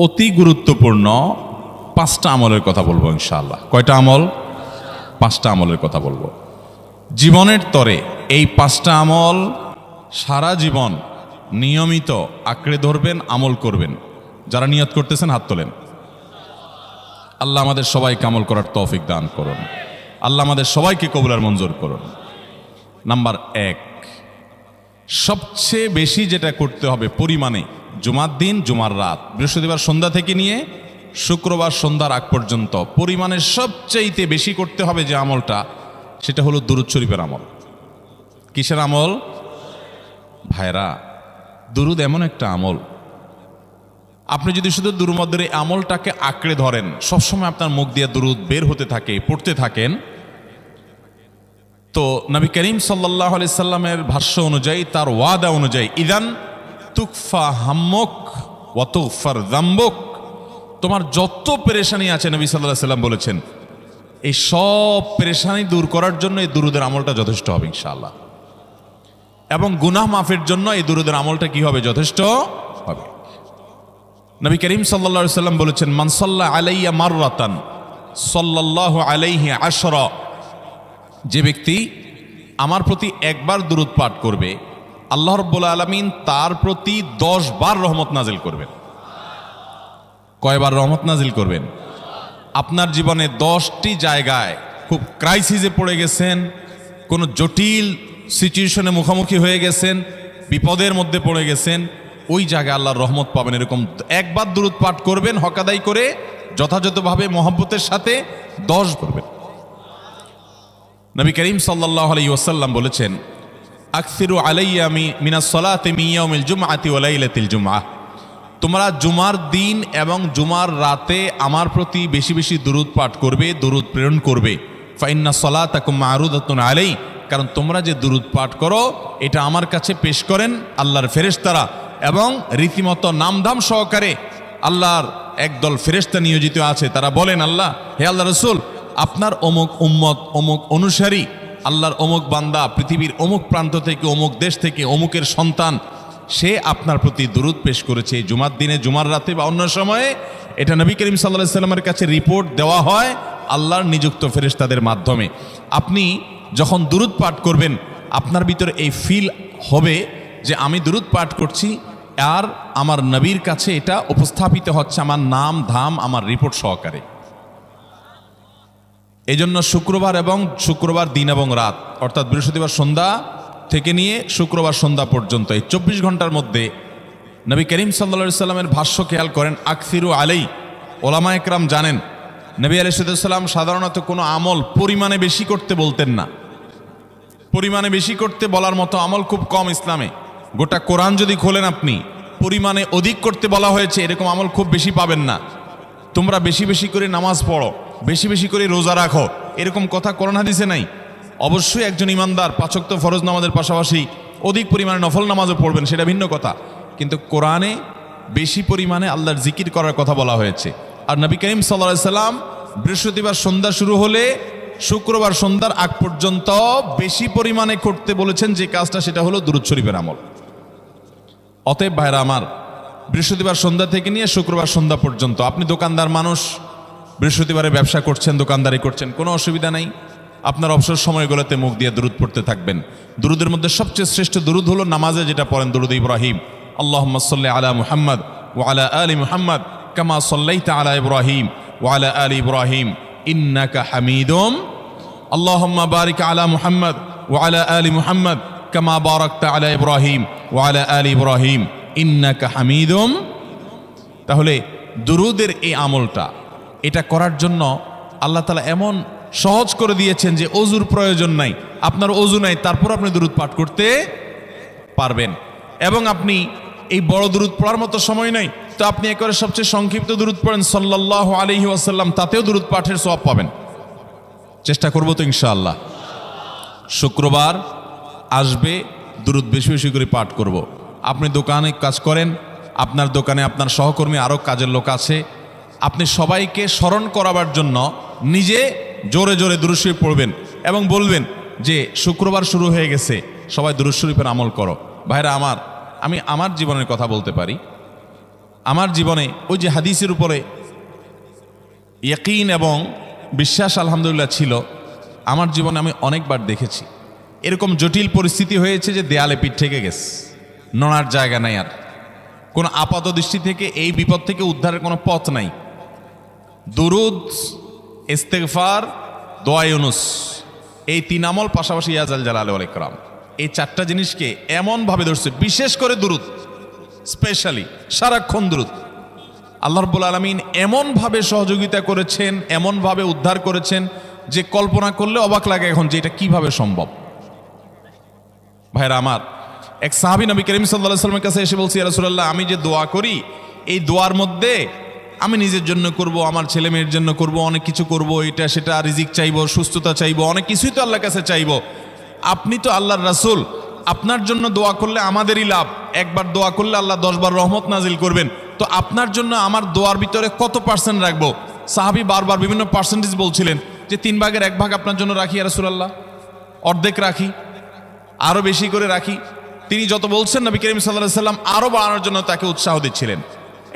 অতি গুরুত্বপূর্ণ 5টা আমলের কথা বলবো ইনশাআল্লাহ। কয়টা আমল? 5টা আমলের কথা বলবো। জীবনের তরে এই 5টা আমল সারা জীবন নিয়মিত আঁকড়ে ধরবেন, আমল করবেন। যারা নিয়ত করতেছেন হাত তোলেন। আল্লাহ আমাদের সবাইকে আমল করার তৌফিক দান করুন। আল্লাহ আমাদের সবাইকে কবুল মঞ্জুর করুন। নাম্বার 1, সবচেয়ে বেশি যেটা করতে হবে পরিমাণে, জুমার দিন, জুমার রাত, বৃহস্পতিবার সন্ধ্যা থেকে নিয়ে শুক্রবার সন্ধ্যার আগ পর্যন্ত পরিমাণে সবচেয়ে বেশি করতে হবে যে আমলটা, সেটা হলো দুরূদ শরীফের আমল। কিসের আমল? ভাইরা, দুরূদ এমন একটা আমল, আপনি যদি শুধু দুরূদের এই আমলটাকে আঁকড়ে ধরেন, সবসময় আপনার মুখ দিয়ে দুরূদ বের হতে থাকে, পড়তে থাকেন, তো নবী করিম সাল্লাল্লাহু আলাইহি সাল্লামের ভাষ্য অনুযায়ী, তার ওয়াদা অনুযায়ী, ইদান তুকফা হাম্মুক ওয়া তুগফার যামবুক, তোমার যত পেরেশানি আছে নবী সাল্লাল্লাহু আলাইহি সাল্লাম বলেছেন, এই সব পেরেশানি দূর করার জন্য এই দুরূদের আমলটা যথেষ্ট হবে ইনশাআল্লাহ। এবং গুনাহ মাফের জন্য এই দুরূদের আমলটা কি হবে? যথেষ্ট হবে। নবী করিম সাল্লাল্লাহু আলাইহি সাল্লাম বলেছেন, মান সাল্লা আলাইয়া মাররাতান সাল্লাল্লাহু আলাইহি আশরা, যে ব্যক্তি আমার প্রতি একবার দুরূদ পাঠ করবে, আল্লাহ রাব্বুল আলামিন তার প্রতি 10 বার রহমত নাজিল করবেন। কয়বার রহমত নাজিল করবেন? আপনার জীবনে 10টি জায়গায় খুব ক্রাইসিসে পড়ে গেছেন, কোনো জটিল সিচুয়েশনে মুখোমুখি হয়ে গেছেন, বিপদের মধ্যে পড়ে গেছেন, ওই জায়গায় আল্লাহর রহমত পাবেন। এরকম একবার দুরূদ পাঠ করবেন, হক আদায় করে যথাযথভাবে মহব্বতের সাথে 10 করবেন। নবী করিম সাল্লাল্লাহু আলাইহি ওয়াসাল্লাম বলেছেন, আকসিরু আলাইয়া মিনাস সালাতি মিন ইয়াউমিল জুমআতি ওয়া লাইলাতিল জুমআহ, তোমরা জুমার দিন এবং জুমার রাতে আমার প্রতি বেশি বেশি দুরূদ পাঠ করবে, দুরূদ প্রেরণ করবে। ফাইন্না সালাতাকুম মা'রুদাতুন আলাই, কারণ তোমরা যে দুরূদ পাঠ করো এটা আমার কাছে পেশ করেন আল্লাহর ফেরেশতারা, এবং রীতিমতো নামধাম সহকারে আল্লাহর একদল ফেরেশতা নিয়োজিত আছে। তারা বলেন, আল্লাহ, হে আল্লাহ রাসূল, আপনার অমুক উম্মত, অমুক অনুসারী, আল্লাহর অমুক বান্দা পৃথিবীর অমুক প্রান্ত থেকে, অমুক দেশ থেকে, অমুকের সন্তান, সে আপনার প্রতি দুরূদ পেশ করেছে জুমার দিনে, জুমার রাতে বা অন্য সময়ে। এটা নবী করিম সাল্লাল্লাহু আলাইহি সাল্লামের কাছে রিপোর্ট দেওয়া হয় আল্লাহর নিযুক্ত ফেরেশতাদের মাধ্যমে। আপনি যখন দুরূদ পাঠ করবেন, আপনার ভিতরে এই ফিল হবে যে আমি দুরূদ পাঠ করছি, আর আমার নবীর কাছে এটা উপস্থাপিত হচ্ছে আমার নাম ধাম, আমার রিপোর্ট সহকারে। এই জন্য শুক্রবার দিন এবং রাত, অর্থাৎ বৃহস্পতিবার সন্ধ্যা থেকে নিয়ে শুক্রবার সন্ধ্যা পর্যন্ত এই 24 ঘন্টার মধ্যে নবী করিম সাল্লাল্লাহু আলাইহি সাল্লামের ভাষ্য খেয়াল করেন, আকসিরু আলাই। ওলামা একরাম জানেন, নবী আলাইহিস সালাম সাধারণত কোনো আমল পরিমাণে বেশি করতে বলতেন না। পরিমাণে বেশি করতে বলার মতো আমল খুব কম ইসলামে। গোটা কোরআন যদি খোলেন আপনি, পরিমাণে অধিক করতে বলা হয়েছে এরকম আমল খুব বেশি পাবেন না। তোমরা বেশি বেশি করে নামাজ পড়ো, বেশি বেশি করে রোজা রাখো, এরকম কথা কোরআন হাদিসে নাই। অবশ্যই একজন ইমানদার 5 ওয়াক্ত ফরজ নামাজের পাশাপাশি অধিক পরিমাণে নফল নামাজও পড়বেন, সেটা ভিন্ন কথা। কিন্তু কোরআনে বেশি পরিমাণে আল্লাহর জিকির করার কথা বলা হয়েছে। আর নবী করিম সাল্লাল্লাহু আলাইহি সাল্লাম বৃহস্পতিবার সন্ধ্যা শুরু হলে শুক্রবার সন্ধ্যার আগ পর্যন্ত বেশি পরিমাণে করতে বলেছেন যে কাজটা, সেটা হলো দুরূদ শরীফের আমল। অতএব ভাইরা আমার, বৃহস্পতিবার সন্ধ্যা থেকে নিয়ে শুক্রবার সন্ধ্যা পর্যন্ত, আপনি দোকানদার মানুষ, বৃহস্পতিবারে ব্যবসা করছেন, দোকানদারি করছেন, কোনো অসুবিধা নাই। আপনার অবসর সময়গুলোতে মুখ দিয়ে দুরূদ পড়তে থাকবেন। দুরূদের মধ্যে সবচেয়ে শ্রেষ্ঠ দুরূদ হলো নামাজে যেটা পড়েন, দুরূদ ইব্রাহিম। আল্লাহুম্মা সাল্লি আলা মুহাম্মদ ওয়া আলা আলি মুহাম্মদ কামা সাল্লাইতা আলা ইব্রাহিম ওয়া আলা আলি ইব্রাহিম ইন্নাকা হামিদুম, আল্লাহুম্মা বারিক আলা মুহাম্মদ ওয়া আলা আলি মুহাম্মদ কামা বারাকতা আলা ইব্রাহিম ওয়া আলা আলি ইব্রাহিম ইন্নাকা হামিদুম। তাহলে দুরূদের এই আমলটা, এটা করার জন্য আল্লাহ তাআলা এমন সহজ করে দিয়েছেন যে ওযুর প্রয়োজন নাই। আপনার ওযু নাই, তারপর আপনি দুরূদ পাঠ করতে পারবেন। এবং আপনি এই বড় দুরূদ পড়ার মতো সময় নাই, তো আপনি একেবারে সবচেয়ে সংক্ষিপ্ত দুরূদ পড়েন সাল্লাল্লাহু আলাইহি ওয়াসাল্লাম, তাতেও দুরূদ পাঠের সওয়াব পাবেন। চেষ্টা করব তো ইনশাআল্লাহ। শুক্রবার আসবে, দুরূদ বেশি বেশি করে পাঠ করব। আপনি দোকানে কাজ করেন, আপনার দোকানে আপনার সহকর্মী আরও কাজের লোক আছে, আপনি সবাইকে স্মরণ করাবার জন্য নিজে জোরে জোরে দুরূদ শরীফ পড়বেন এবং বলবেন যে শুক্রবার শুরু হয়ে গেছে, সবাই দুরূদ শরীফের আমল করো। ভাইরা আমার, আমি আমার জীবনের কথা বলতে পারি। আমার জীবনে ওই যে হাদিসের উপরে ইয়াকিন এবং বিশ্বাস আলহামদুলিল্লাহ ছিল। আমার জীবনে আমি অনেকবার দেখেছি এরকম জটিল পরিস্থিতি হয়েছে যে দেয়ালে পিঠ থেকে গেছে, নড়ার জায়গা নাই, আর কোনো আপাত দৃষ্টি থেকে এই বিপদ থেকে উদ্ধারের কোনো পথ নাই। দুরুদ, ইস্তেগফার, দোয়া ইউনুস, এই তিন আমল, পাশাপাশি ইয়াজাল জালাল ওয়াল ইকরাম, এই চারটা জিনিসকে এমনভাবে ধরছে, বিশেষ করে দুরুদ, স্পেশালি সারাক্ষণ দুরুদ। আল্লাহ রাব্বুল আলামিন এমনভাবে সহযোগিতা করেছেন, এমনভাবে উদ্ধার করেছেন যে কল্পনা করলে অবাক লাগে এখন যে এটা কিভাবে সম্ভব। ভাইরা আমার, এক সাহাবী নবী করিম সাল্লাল্লাহু আলাইহি ওয়াসাল্লামের কাছে এসে বলছি, ইয়া রাসূলুল্লাহ, আমি যে দোয়া করি এই দোয়ার মধ্যে আমি নিজের জন্য করব, আমার ছেলে মেয়ের জন্য করব, অনেক কিছু করব, এটা সেটা, রিজিক চাইবো, সুস্থতা চাইবো, অনেক কিছুই তো আল্লাহর কাছে চাইবো। আপনি তো আল্লাহর রাসূল, আপনার জন্য দোয়া করলে আমাদেরই লাভ, একবার দোয়া করলে আল্লাহ 10 বার রহমত নাজিল করবেন, তো আপনার জন্য আমার দোয়ার ভিতরে কত পার্সেন্ট রাখবো? সাহাবী বারবার বিভিন্ন পার্সেন্টেজ বলছিলেন যে 3 ভাগের 1 ভাগ আপনার জন্য রাখি ইয়া রাসূলুল্লাহ, অর্ধেক রাখি, আরো বেশি করে রাখি। তিনি যত বলছেন নবী করিম সাল্লাল্লাহু আলাইহি ওয়াসাল্লাম আরো বাড়ানোর জন্য তাকে উৎসাহ দিচ্ছিলেন।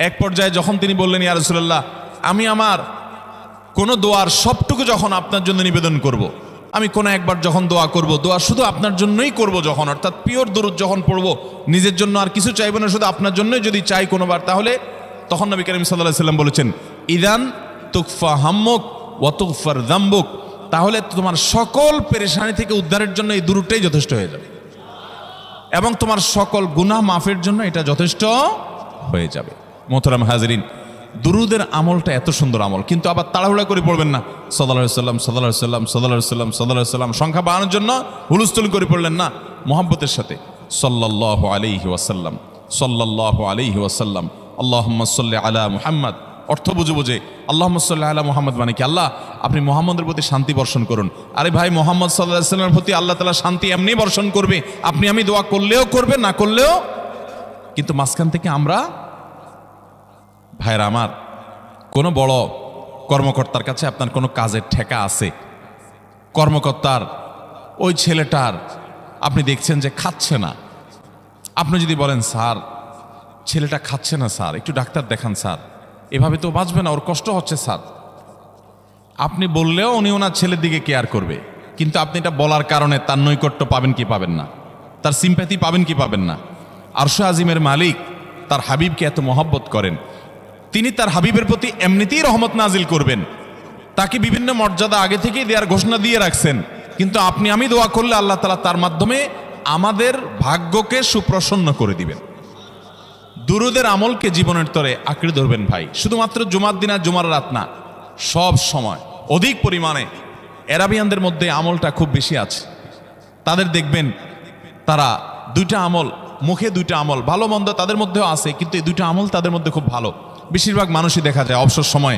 এক পর্যায়ে যখন তিনি বললেন, ইয়া রাসূলুল্লাহ, আমি আমার কোনো দোয়ার সবটুকু যখন আপনার জন্য নিবেদন করব, আমি কোনো একবার যখন দোয়া করব, দোয়া শুধু আপনার জন্যই করব যখন, অর্থাৎ পিওর দরুদ যখন পড়ব, নিজের জন্য আর কিছু চাইব না, শুধু আপনার জন্যই যদি চাই কোনোবার, তাহলে তখন নবী করিম সাল্লাল্লাহু আলাইহি ওয়াসাল্লাম বলেছেন, ইদান তুকফা হাম্মুক ওয়া তুগফার যামবুক, তাহলে তোমার সকল পেরেশানি থেকে উদ্ধারের জন্য এই দুরুদটাই যথেষ্ট হয়ে যাবে, এবং তোমার সকল গুনাহ মাফের জন্য এটা যথেষ্ট হয়ে যাবে। মোহতারাম হাজরিন, দুরুদের আমলটা এত সুন্দর আমল, কিন্তু আবার তাড়াহুড়া করে পড়বেন না, সাল্লাল্লাহু আলাইহি সাল্লাম সাল্লাল্লাহু আলাইহি সাল্লাম সাল্লাল্লাহু আলাইহি সাল্লাম সাল্লাল্লাহু আলাইহি সাল্লাম সংখ্যা বাড়ানোর জন্য হুলস্থুল করে পড়লেন না, মুহাব্বতের সাথে সাল্লাল্লাহু আলাইহি ওয়াসাল্লাম সাল্লাল্লাহু আলাইহি ওয়াসাল্লাম আল্লাহুম্মা সাল্লি আলা মুহাম্মদ, অর্থ বুঝে বুঝে আল্লাহুম্মা সাল্লি আলা মুহাম্মদ মানে কি, আল্লাহ আপনি মুহাম্মদের প্রতি শান্তি বর্ষণ করুন। আরে ভাই, মুহাম্মদ সাল্লাল্লাহু আলাইহি সাল্লামের প্রতি আল্লাহ তাআলা শান্তি এমনি বর্ষণ করবে, আপনি আমি দোয়া করলেও করবে, না করলেও। কিন্তু মাঝখান থেকে আমরা, ভাইরা আমার, কোনো বড় কর্মকর্তার কাছে আপনার কোনো কাজের ঠেকা আছে, কর্মকর্তার ওই ছেলেটার আপনি দেখছেন যে খাচ্ছে না, আপনি যদি বলেন, স্যার ছেলেটা খাচ্ছে না স্যার, একটু ডাক্তার দেখান স্যার, এভাবে তো বাঁচবে না, ওর কষ্ট হচ্ছে স্যার, আপনি বললেও উনি ওনার ছেলের দিকে কেয়ার করবে, কিন্তু আপনি এটা বলার কারণে তার নৈকট্য পাবেন কি পাবেন না, তার সিম্প্যাথি পাবেন কি পাবেন না। আরশ আজিমের মালিক তার হাবিবকে এত মহব্বত করেন, তিনি তার হাবিবের প্রতি এমনিতেই রহমত নাজিল করবেন, তাকে বিভিন্ন মর্যাদা আগে থেকেই দেওয়ার ঘোষণা দিয়ে রাখছেন, কিন্তু আপনি আমি দোয়া করলে আল্লাহ তাআলা তার মাধ্যমে আমাদের ভাগ্যকে সুপ্রসন্ন করে দিবেন। দুরুদের আমলকে জীবনের তরে আঁকড়ে ধরবেন ভাই, শুধুমাত্র জুমার দিন আর জুমার রাত না, সব সময় অধিক পরিমাণে। এরাবিয়ানদের মধ্যে আমলটা খুব বেশি আছে, তাদের দেখবেন তারা 2টা আমল, মুখে 2টা আমল, ভালো মন্দ তাদের মধ্যেও আছে, কিন্তু এই 2টা আমল তাদের মধ্যে খুব ভালো। বেশিরভাগ মানুষই দেখা যায় অবসর সময়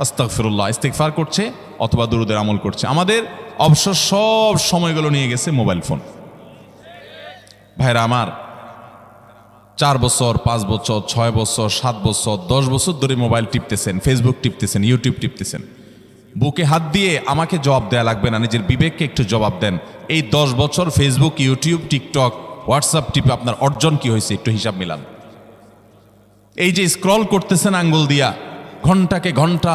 আস্তাগফিরুল্লাহ, ইস্তিগফার করছে অথবা দুরুদের আমল করছে। আমাদের অবসর সব সময়গুলো নিয়ে গেছে মোবাইল ফোন। ভাইরা আমার, 4 বছর 5 বছর 6 বছর 7 বছর 10 বছর ধরে মোবাইল টিপতেছেন, ফেসবুক টিপতেছেন, ইউটিউব টিপতেছেন। বুকে হাত দিয়ে আমাকে জবাব দেয়া লাগবে না, নিজের বিবেককে একটু জবাব দেন। এই 10 বছর ফেসবুক, ইউটিউব, টিকটক, হোয়াটসঅ্যাপ টিপে আপনার অর্জন কি হয়েছে একটু হিসাব মিলান। এই যে স্ক্রল করতেছেন আঙ্গুল দিয়া, ঘন্টাকে ঘন্টা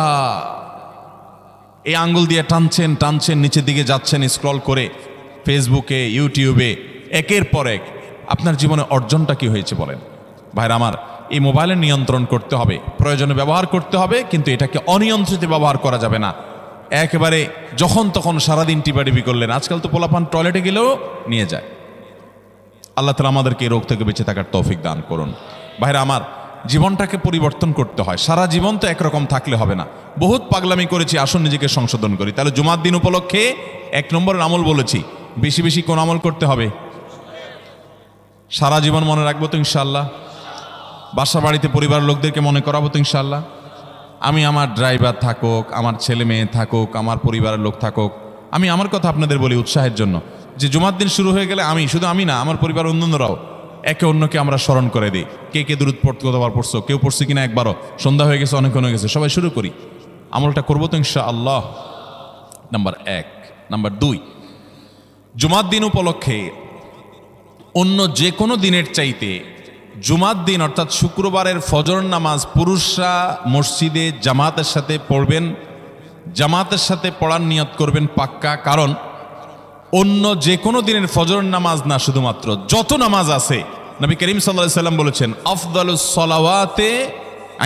এই আঙ্গুল দিয়ে টানছেন টানছেন, নিচের দিকে যাচ্ছেন স্ক্রল করে ফেসবুকে, ইউটিউবে, একের পর এক, আপনার জীবনে অর্জনটা কি হয়েছে বলেন? ভাইরা আমার, এই মোবাইলের নিয়ন্ত্রণ করতে হবে, প্রয়োজনে ব্যবহার করতে হবে, কিন্তু এটাকে অনিয়ন্ত্রিত ব্যবহার করা যাবে না। একেবারে যখন তখন সারাদিন টিপাটিপি করলেন, আজকাল তো পোলাপান টয়লেটে গেলেও নিয়ে যায়। আল্লাহ তাআলা আমাদেরকে এই রোগ থেকে বেঁচে থাকার তৌফিক দান করুন। ভাইরা আমার, জীবনটাকে পরিবর্তন করতে হয়, সারা জীবন তো একরকম থাকলে হবে না। বহুত পাগলামি করেছি, আসুন নিজেকে সংশোধন করি। তাহলে জুমার দিন উপলক্ষে 1 নম্বরের আমল বলেছি, বেশি বেশি কোন আমল করতে হবে? সারা জীবন মনে রাখবো তো ইনশাআল্লাহ। বাসা বাড়িতে পরিবারের লোকদেরকে মনে করাবো তো ইনশাআল্লাহ। আমি আমার ড্রাইভার থাকুক, আমার ছেলে মেয়ে থাকুক, আমার পরিবারের লোক থাকুক, আমি আমার কথা আপনাদের বলি উৎসাহের জন্য, যে জুমার দিন শুরু হয়ে গেলে আমি, শুধু আমি না, আমার পরিবার অন্যান্যরাও একে অন্যকে আমরা স্মরণ করে দিই। কে কে দুরূদ পড়তে কতবার পড়ছো, কেউ পড়ছে কিনা একবারও, সন্ধ্যা হয়ে গেছে, অনেক হয়ে গেছে, সবাই শুরু করি, আমলটা করবো তো ইনশাআল্লাহ। নাম্বার 1। নাম্বার 2, জুমার দিন উপলক্ষে অন্য যে কোনো দিনের চাইতে জুমার দিন অর্থাৎ শুক্রবারের ফজর নামাজ পুরুষরা মসজিদে জামাতের সাথে পড়বেন, জামাতের সাথে পড়ার নিয়ত করবেন পাক্কা। কারণ অন্য যে কোনো দিনের ফজর নামাজ না, শুধুমাত্র যত নামাজ আছে, নবী করিম সাল্লাল্লাহু আলাইহি সাল্লাম বলেছেন আফদালুস সালাওয়াতে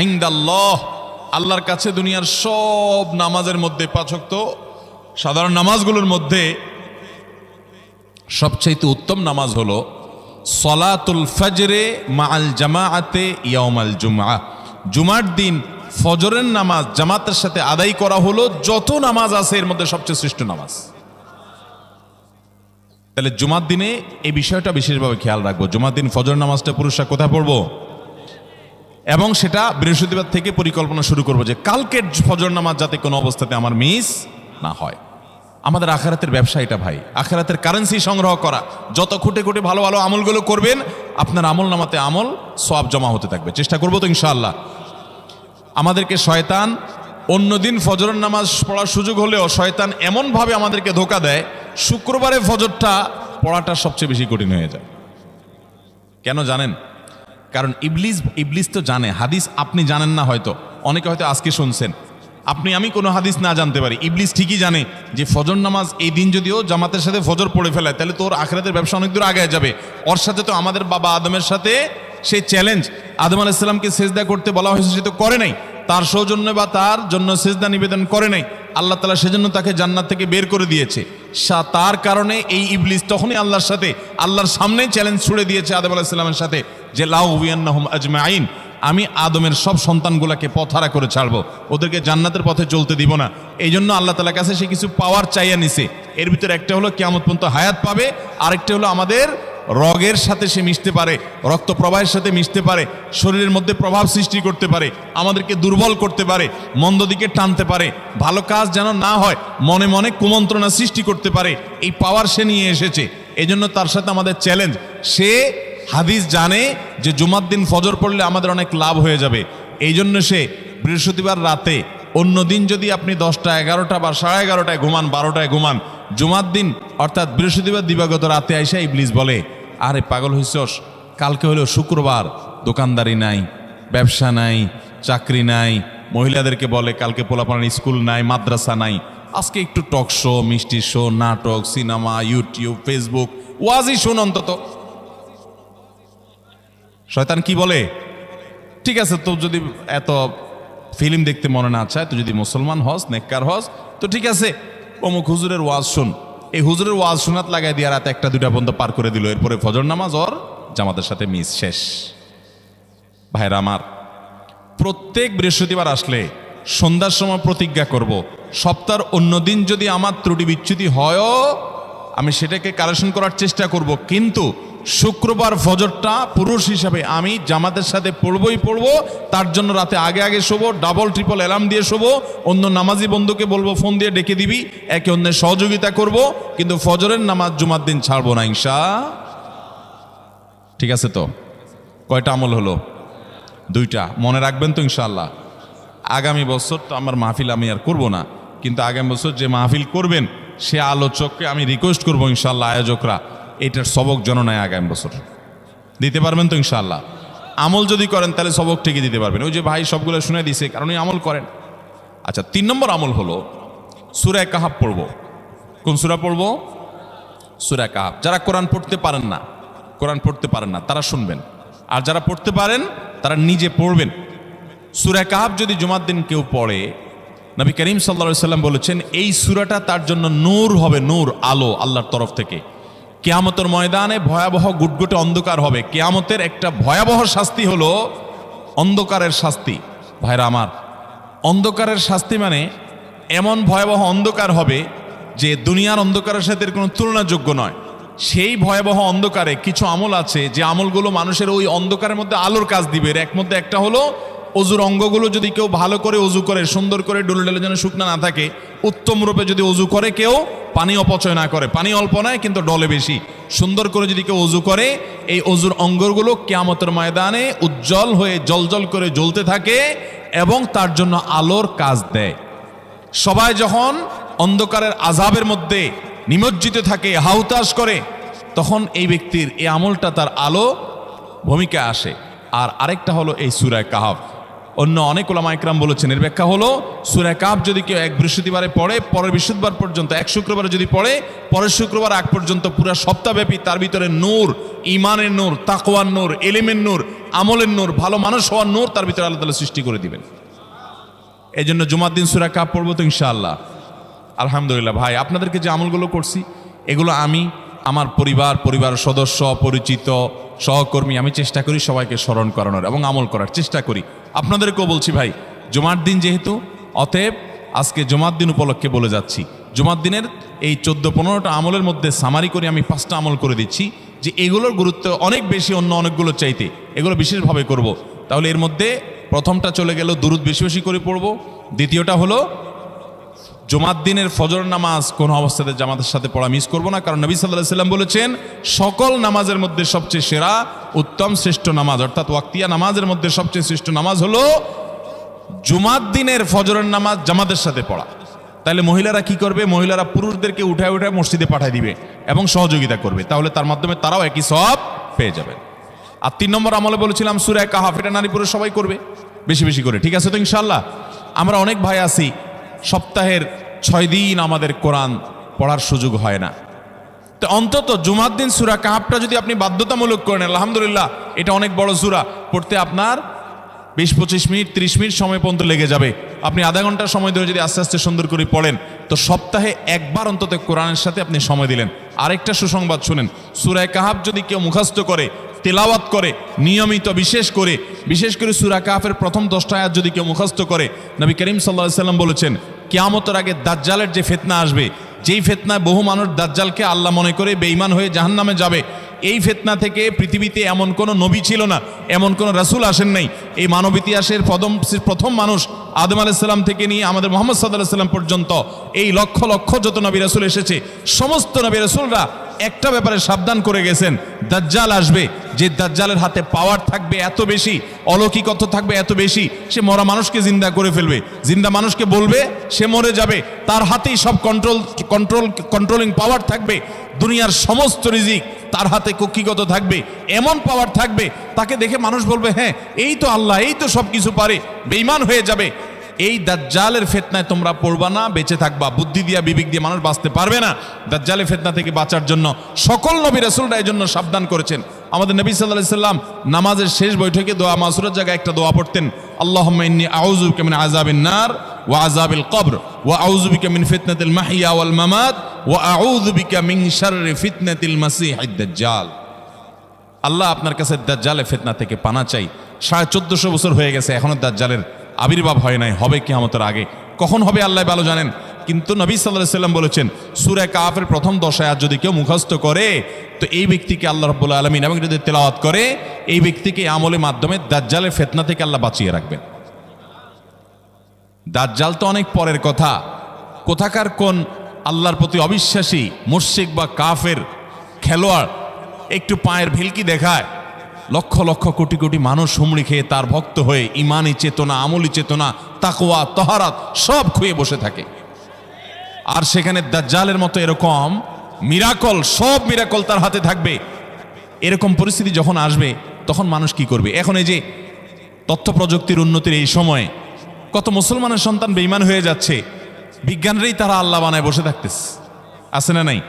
ইনদাল্লাহ, আল্লাহর কাছে দুনিয়ার সব নামাজের মধ্যে, 5 ওয়াক্ত সাধারণ নামাজগুলোর মধ্যে সবচেয়ে উত্তম নামাজ হলো সলাতুল ফজরে মাআল জামাআতে ইয়াউমাল জুমআ, জুমার দিন ফজরের নামাজ জামাতের সাথে আদায় করা হলো যত নামাজ আছে এর মধ্যে সবচেয়ে শ্রেষ্ঠ নামাজ। তাহলে জুমার দিনে এই বিষয়টা বিশেষভাবে খেয়াল রাখবো। জুমার দিন ফজর নামাজটা পুরুষরা কোথায় পড়বো, এবং সেটা বৃহস্পতিবার থেকে পরিকল্পনা শুরু করবো যে কালকের ফজর নামাজ যাতে কোনো অবস্থাতে আমার মিস না হয়। আমাদের আখিরাতের ব্যবসা এটা ভাই, আখিরাতের কারেন্সি সংগ্রহ করা। যত খুঁটে খুঁটে ভালো ভালো আমলগুলো করবেন, আপনার আমল নামাতে আমল সওয়াব জমা হতে থাকবে। চেষ্টা করবো তো ইনশাআল্লাহ। আমাদেরকে শয়তান অন্যদিন ফজরের নামাজ পড়ার সুযোগ হলেও শয়তান এমনভাবে আমাদেরকে ধোঁকা দেয়, শুক্রবারে ফজরটা পড়াটা সবচেয়ে বেশি কঠিন হয়ে যায়। কেন জানেন? কারণ ইবলিস তো জানে হাদিস, আপনি জানেন না, হয়তো অনেকে হয়তো আজকে শুনছেন, আমি কোনো হাদিস না জানতে পারি, ইবলিস ঠিকই জানে যে ফজর নামাজ এই দিন যদিও জামাতের সাথে ফজর পড়ে ফেলায় তাহলে তোর আখিরাতের ব্যবসা অনেক দূর আগে যাবে। ওর সাথে তো আমাদের বাবা আদমের সাথে সেই চ্যালেঞ্জ, আদম আলাইহিস সালামকে সিজদা করতে বলা হয়েছে, সে তো করে নাই, তার সৌজন্যে বা তার জন্য সিজদা নিবেদন করে নাই। আল্লাহ তাআলা সেজন্য তাকে জান্নাত থেকে বের করে দিয়েছে। তার কারণে এই ইবলিস তখনই আল্লাহর সাথে, আল্লাহর সামনেই চ্যালেঞ্জ ছুড়ে দিয়েছে আদম আলাইহিস সালামের সাথে যে লা উবিয়ান্নাহুম আজমাইন, আমি আদমের সব সন্তানগুলোকে পথহারা করে ছাড়বো, ওদেরকে জান্নাতের পথে চলতে দিব না। এই জন্য আল্লাহ তাআলার কাছে সে কিছু পাওয়ার চাইয়া নিছে। এর ভিতরে একটা হলো কিয়ামত পর্যন্ত হায়াত পাবে, আরেকটা হলো আমাদের রগের সাথে সে মিশতে পারে, রক্ত প্রবাহের সাথে মিশতে পারে, শরীরের মধ্যে প্রভাব সৃষ্টি করতে পারে, আমাদেরকে দুর্বল করতে পারে, মন্দ দিকে টানতে পারে, ভালো কাজ যেন না হয় মনে মনে কুমন্ত্রণা সৃষ্টি করতে পারে। এই পাওয়ার সে নিয়ে এসেছে। এই জন্য তার সাথে আমাদের চ্যালেঞ্জ। সে হাদিস জানে যে জুমার দিন ফজর পড়লে আমাদের অনেক লাভ হয়ে যাবে। এই জন্য সে বৃহস্পতিবার রাতে, অন্য দিন যদি আপনি 10টা 11টা বা 11:30টায় ঘুমান, 12টায় ঘুমান, জুমার দিন অর্থাৎ বৃহস্পতিবার দিবাগত রাতে আইসা ইবলিস বলে, আরে পাগল হইছস, কালকে হলো শুক্রবার, দোকানদারি নাই, ব্যবসা নাই, চাকরি নাই, মহিলাদেরকে বলে কালকে পোলাপানের স্কুল নাই, মাদ্রাসা নাই, আজকে একটু টক শো, মিষ্টি শো, নাটক, সিনেমা, ইউটিউব, ফেসবুক, ওয়াজই শুন অন্তত। শয়তান কি বলে, ঠিক আছে তো যদি এত ফিল্ম দেখতে মনে না চায়, তো যদি মুসলমান হস, নেককার হস, তো ঠিক আছে অমুক হুজুরের ওয়াজ শুন। এই হুজুরের ওয়াজ শোনাত লাগাই দিয়ে রাতে 1টা 2টা পর্যন্ত পার করে দিল। এরপরে ফজর নামাজ ওর জামাতের সাথে মিস শেষ। ভাইরা আমার, প্রত্যেক বৃহস্পতিবার আসলে সন্ধ্যার সময় প্রতিজ্ঞা করব, সপ্তাহের অন্য দিন যদি আমার ত্রুটি বিচ্যুতি হয়ও আমি সেটাকে কারেকশন করার চেষ্টা করব, কিন্তু শুক্রবার ফজরটা পুরুষ হিসাবে আমি জামাতের সাথে পড়বই পড়বো। তার জন্য রাতে আগে আগে শোবো, ডাবল ট্রিপল অ্যালার্ম দিয়ে শোবো, অন্য নামাজি বন্ধুকে বলবো ফোন দিয়ে ডেকে দিবি, একে অন্যের সহযোগিতা করব, কিন্তু ফজরের নামাজ জুমার দিন ছাড়বো না ইনশাআল্লাহ। ঠিক আছে তো? কয়টা আমল হলো? 2টা। মনে রাখবেন তো ইনশাআল্লাহ। আগামী বছর তো আমার মাহফিল আমি আর করব না, কিন্তু আগামী বছর যে মাহফিল করবেন সে আলোচককে আমি রিকোয়েস্ট করবো ইনশাআল্লাহ, আয়োজকরা এটার সবক জননায় আগামী বছর দিতে পারবেন তো ইনশাআল্লাহ। আমল যদি করেন তাহলে সবক ঠিকই দিতে পারবেন। ওই যে ভাই সবগুলো শুনে দিছে, কারণ এই আমল করেন। আচ্ছা, 3 নম্বর আমল হলো সূরা কাহাফ পড়ব। কোন সূরা পড়ব? সূরা কাহাফ। যারা কোরআন পড়তে পারেন না তারা শুনবেন, আর যারা পড়তে পারেন তারা নিজে পড়বেন। সূরা কাহাফ যদি জুমার দিন কেউ পড়ে, নবী করিম সাল্লাল্লাহু আলাইহি সাল্লাম বলেছেন এই সূরাটা তার জন্য নূর হবে, নূর, আলো আল্লাহর তরফ থেকে। কিয়ামতের ময়দানে ভয়াবহ গুটগুটে অন্ধকার হবে। কিয়ামতের একটা ভয়াবহ শাস্তি হলো অন্ধকারের শাস্তি। ভাইরা আমার, অন্ধকারের শাস্তি মানে এমন ভয়াবহ অন্ধকার হবে যে দুনিয়ার অন্ধকারের সাথে কোনো তুলনাযোগ্য নয়। সেই ভয়াবহ অন্ধকারে কিছু আমল আছে যে আমলগুলো মানুষের ওই অন্ধকারের মধ্যে আলোর কাজ দিবে। এর মধ্যে একটা হলো অজুর অঙ্গগুলো যদি কেউ ভালো করে অজু করে, সুন্দর করে ডলে ডলে যেন শুকনা না থাকে, উত্তম রূপে যদি অজু করে, কেউ পানি অপচয় না করে, পানি অল্প নয় কিন্তু ডলে বেশি, সুন্দর করে যদি কেউ অজু করে, এই অজুর অঙ্গগুলো কিয়ামতের ময়দানে উজ্জ্বল হয়ে জলজল করে জ্বলতে থাকে এবং তার জন্য আলোর কাজ দেয়। সবাই যখন অন্ধকারের আযাবের মধ্যে নিমজ্জিত থাকে, হাউতাশ করে, তখন এই ব্যক্তির এই আমলটা তার আলো ভূমিকা আসে। আর আরেকটা হলো এই সূরা কাহফ। অন্য অনেক ওলামা ইকরাম বলেছেন এর ব্যাখ্যা হলো সূরা কাহফ যদি কেউ এক বৃহস্পতিবারে পড়ে, পরের বৃহস্পতিবার পর্যন্ত, এক শুক্রবারে যদি পড়ে, পরের শুক্রবার আগ পর্যন্ত পুরো সপ্তাহব্যাপী তার ভিতরে নূর, ঈমানের নূর, তাকওয়ার নূর, ইলমের নূর, আমলের নূর, ভালো মানুষ হওয়ার নূর তার ভিতরে আল্লাহ তাআলা সৃষ্টি করে দিবেন। এই জন্য জুমার দিন সূরা কাহফ পড়বো তো ইনশাআল্লাহ। আলহামদুলিল্লাহ ভাই, আপনাদেরকে যে আমলগুলো করছি এগুলো আমি, আমার পরিবার সদস্য, পরিচিত, সহকর্মী, আমি চেষ্টা করি সবাইকে স্মরণ করানোর এবং আমল করার চেষ্টা করি। আপনাদেরকেও বলছি ভাই, জুমার দিন যেহেতু, অতএব আজকে জুমার দিন উপলক্ষে বলে যাচ্ছি, জুমার দিনের এই 14-15টা আমলের মধ্যে সামারি করে আমি 5টা আমল করে দিচ্ছি যে এগুলোর গুরুত্ব অনেক বেশি অন্য অনেকগুলো চাইতে, এগুলো বিশেষভাবে করব। তাহলে এর মধ্যে প্রথমটা চলে গেল দুরুদ বেশি বেশি করে পড়ব। দ্বিতীয়টা হলো জুমার দিনের ফজর নামাজ কোন অবস্থাতে জামাতের সাথে পড়া মিস করব না, কারণ নবী সাল্লাল্লাহু আলাইহি সাল্লাম বলেছেন সকল নামাজের মধ্যে সবচেয়ে সেরা, উত্তম, শ্রেষ্ঠ নামাজ, অর্থাৎ ওয়াক্তিয়া নামাজের মধ্যে সবচেয়ে শ্রেষ্ঠ নামাজ হলো জুমার দিনের ফজরের নামাজ জামাতের সাথে পড়া। তাহলে মহিলারা কি করবে? মহিলারা পুরুষদেরকে উঠায় উঠায় মসজিদে পাঠিয়ে দিবে এবং সহযোগিতা করবে, তাহলে তার মাধ্যমে তারাও একই সওয়াব পেয়ে যাবে। আর 3 নম্বর আমলে বলেছিলাম সূরা কাহফ, এটা নারী পুরুষ সবাই করবে বেশি বেশি করে, ঠিক আছে তো ইনশাআল্লাহ? আমরা অনেক ভাই আছি সপ্তাহের 6 দিন আমাদের কোরআন পড়ার সুযোগ হয় না, তো অন্তত জুমার দিন সূরা কাহফটা যদি আপনি বাধ্যতামূলক করেন, আলহামদুলিল্লাহ, এটা অনেক বড় সূরা, পড়তে আপনার 20-25 মিনিট 30 মিনিট সময় পর্যন্ত লেগে যাবে। আপনি আধা ঘন্টা সময় ধরে যদি আস্তে আস্তে সুন্দর করে পড়েন, তো সপ্তাহে একবার অন্তত কোরআনের সাথে আপনি সময় দিলেন। আরেকটা সুসংবাদ শুনেন, সূরা কাহফ যদি কেউ মুখস্থ করে, তেলাওয়াত করে নিয়মিত, বিশেষ করে সূরা কাহফের প্রথম 10টা আয়াত যদি কেউ মুখস্থ করে, নবী করিম সাল্লাল্লাহু আলাইহি সাল্লাম বলেছেন কিয়ামতের আগে দাজ্জালের যে ফিতনা আসবে, যেই ফিতনায় বহু মানুষ দাজ্জালকে আল্লাহ মনে করে বেঈমান হয়ে জাহান্নামে যাবে, এই ফিতনা থেকে পৃথিবীতে এমন কোনো নবী ছিল না, এমন কোনো রাসূল আসেন নাই। এই মানব ইতিহাসের প্রথম মানুষ আদম আলাইহিস সালাম থেকে নিয়ে আমাদের মুহাম্মদ সাল্লাল্লাহু আলাইহি সাল্লাম পর্যন্ত এই লক্ষ লক্ষ যত নবী রাসূল এসেছে, সমস্ত নবী রাসূলরা একটা ব্যাপারে সাবধান করে গেছেন, দাজ্জাল আসবে, যে দাজ্জালের হাতে পাওয়ার থাকবে এত বেশি, অলৌকিকত্ব থাকবে এত বেশি, সে মরা মানুষকে জিন্দা করে ফেলবে, জিন্দা মানুষকে বলবে সে মরে যাবে, তার হাতেই সব কন্ট্রোলিং পাওয়ার থাকবে, দুনিয়ার সমস্ত রিজিক তার হাতে কক্ষিগত থাকবে, এমন পাওয়ার থাকবে তাকে দেখে মানুষ বলবে হ্যাঁ এই তো আল্লাহ, এই তো সব কিছু পারে, বেঈমান হয়ে যাবে। এই দাজ্জালের ফিতনায় তোমরা পড়বা না, বেঁচে থাকবা। বুদ্ধি দিয়া বিবেক দিয়ে মানুষ বাঁচতে পারবে না। দাজ্জালের ফিতনা থেকে বাঁচার জন্য সকল নবী রাসূলরা এই জন্য সাবধান করেছেন। আমাদের নবী সাল্লাল্লাহু আলাইহি সাল্লাম নামাজের শেষ বৈঠকে দোয়া মাসুরের জায়গায় একটা দোয়া পড়তেন, আল্লাহুম্মা ইন্নী আউযু বিকা মিন আযাবিন নার ওয়া আযাবিল কবর ওয়া আউযু বিকা মিন ফিতনাতিল মাহইয়া ওয়াল মামাত ওয়া আউযু বিকা মিন শাররি ফিতনাতিল মাসীহিদ দাজ্জাল। আল্লাহ আপনার কাছে দাজ্জালের ফিতনা থেকে পানা চাই। 1450 বছর হয়ে গেছে, এখনো দাজ্জালের আবির্ভাব হয় নাই, হবে কিয়ামতের আগে, কখন হবে আল্লাহ ভালো জানেন। কিন্তু নবী সাল্লাল্লাহু আলাইহি সাল্লাম বলেছেন সূরা কাহফের প্রথম 10 আয়াত যদি কেউ মুখস্থ করে, তো এই ব্যক্তিকে আল্লাহ রাব্বুল আলামিন এবং যদি তেলাওয়াত করে, এই ব্যক্তিকে আমলের মাধ্যমে দাজ্জালের ফিতনা থেকে আল্লাহ বাঁচিয়ে রাখবেন। দাজ্জাল তো অনেক পরের কথা, কোথাকার কোন আল্লাহর প্রতি অবিশ্বাসী মুশরিক বা কাফের খেলোয়াড় একটু পায়ের ভিলকি দেখায়, লক্ষ লক্ষ কোটি কোটি মানুষ হুমড়ি খেয়ে তার ভক্ত হয়ে ইমানি চেতনা, আমলি চেতনা, তাকওয়া, তাহারাত সব খুঁয়ে বসে থাকে। আর সেখানে দাজ্জালের মতো এরকম মিরাকল, সব মিরাকল তার হাতে থাকবে। এরকম পরিস্থিতি যখন আসবে তখন মানুষ কি করবে? এখন এই যে তথ্য প্রযুক্তির উন্নতির এই সময়ে কত মুসলমানের সন্তান বেঈমান হয়ে যাচ্ছে, বিজ্ঞানীরাই তারা আল্লাহ বানায় বসে থাকতেছে, আছে না নাই?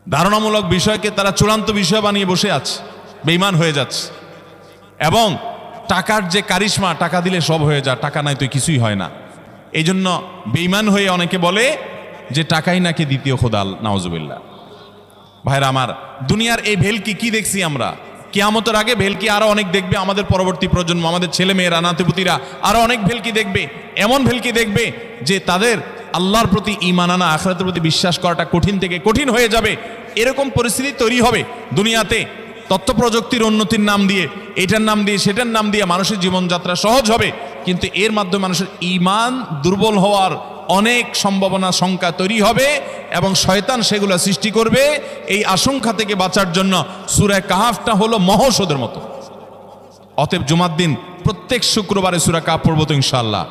ধারণামূলক বিষয়কে তারা চূড়ান্ত বিষয় বানিয়ে বসে আছে, বেঈমান হয়ে যাচ্ছে। এবং টাকার যে কারিশমা, টাকা দিলে সব হয়ে যায়, টাকা নাই তো কিছুই হয় না। এই জন্য বেঈমান হয়ে অনেকে বলে যে টাকাই নাকি দ্বিতীয় খোদা, নাউজুবিল্লাহ। ভাইরা আমার, দুনিয়ার এই ভেলকি কি দেখছি আমরা? কিয়ামতের আগে ভেলকি আরো অনেক দেখবে আমাদের পরবর্তী প্রজন্ম, আমাদের ছেলে মেয়েরা, নাতিপুতিরা আরো অনেক ভেলকি দেখবে। এমন ভেলকি দেখবে যে তাদের আল্লাহর প্রতি ঈমান আনা, আখিরাতের প্রতি বিশ্বাস করাটা কঠিন থেকে কঠিন হয়ে যাবে। এরকম পরিস্থিতি তৈরি হবে দুনিয়াতে। তথ্য প্রযুক্তির উন্নতির নাম দিয়ে, এটার নাম দিয়ে, সেটার নাম দিয়ে মানুষের জীবনযাত্রা সহজ হবে, কিন্তু এর মাধ্যমে মানুষের ঈমান দুর্বল হওয়ার অনেক সম্ভাবনা, শঙ্কা তৈরি হবে এবং শয়তান সেগুলো সৃষ্টি করবে। এই আশঙ্কা থেকে বাঁচার জন্য সূরা কাহফটা হলো মহৌষধের মতো। অতএব জুমার দিন প্রত্যেক শুক্রবারে সূরা কাহফ পড়ব তো ইনশাআল্লাহ।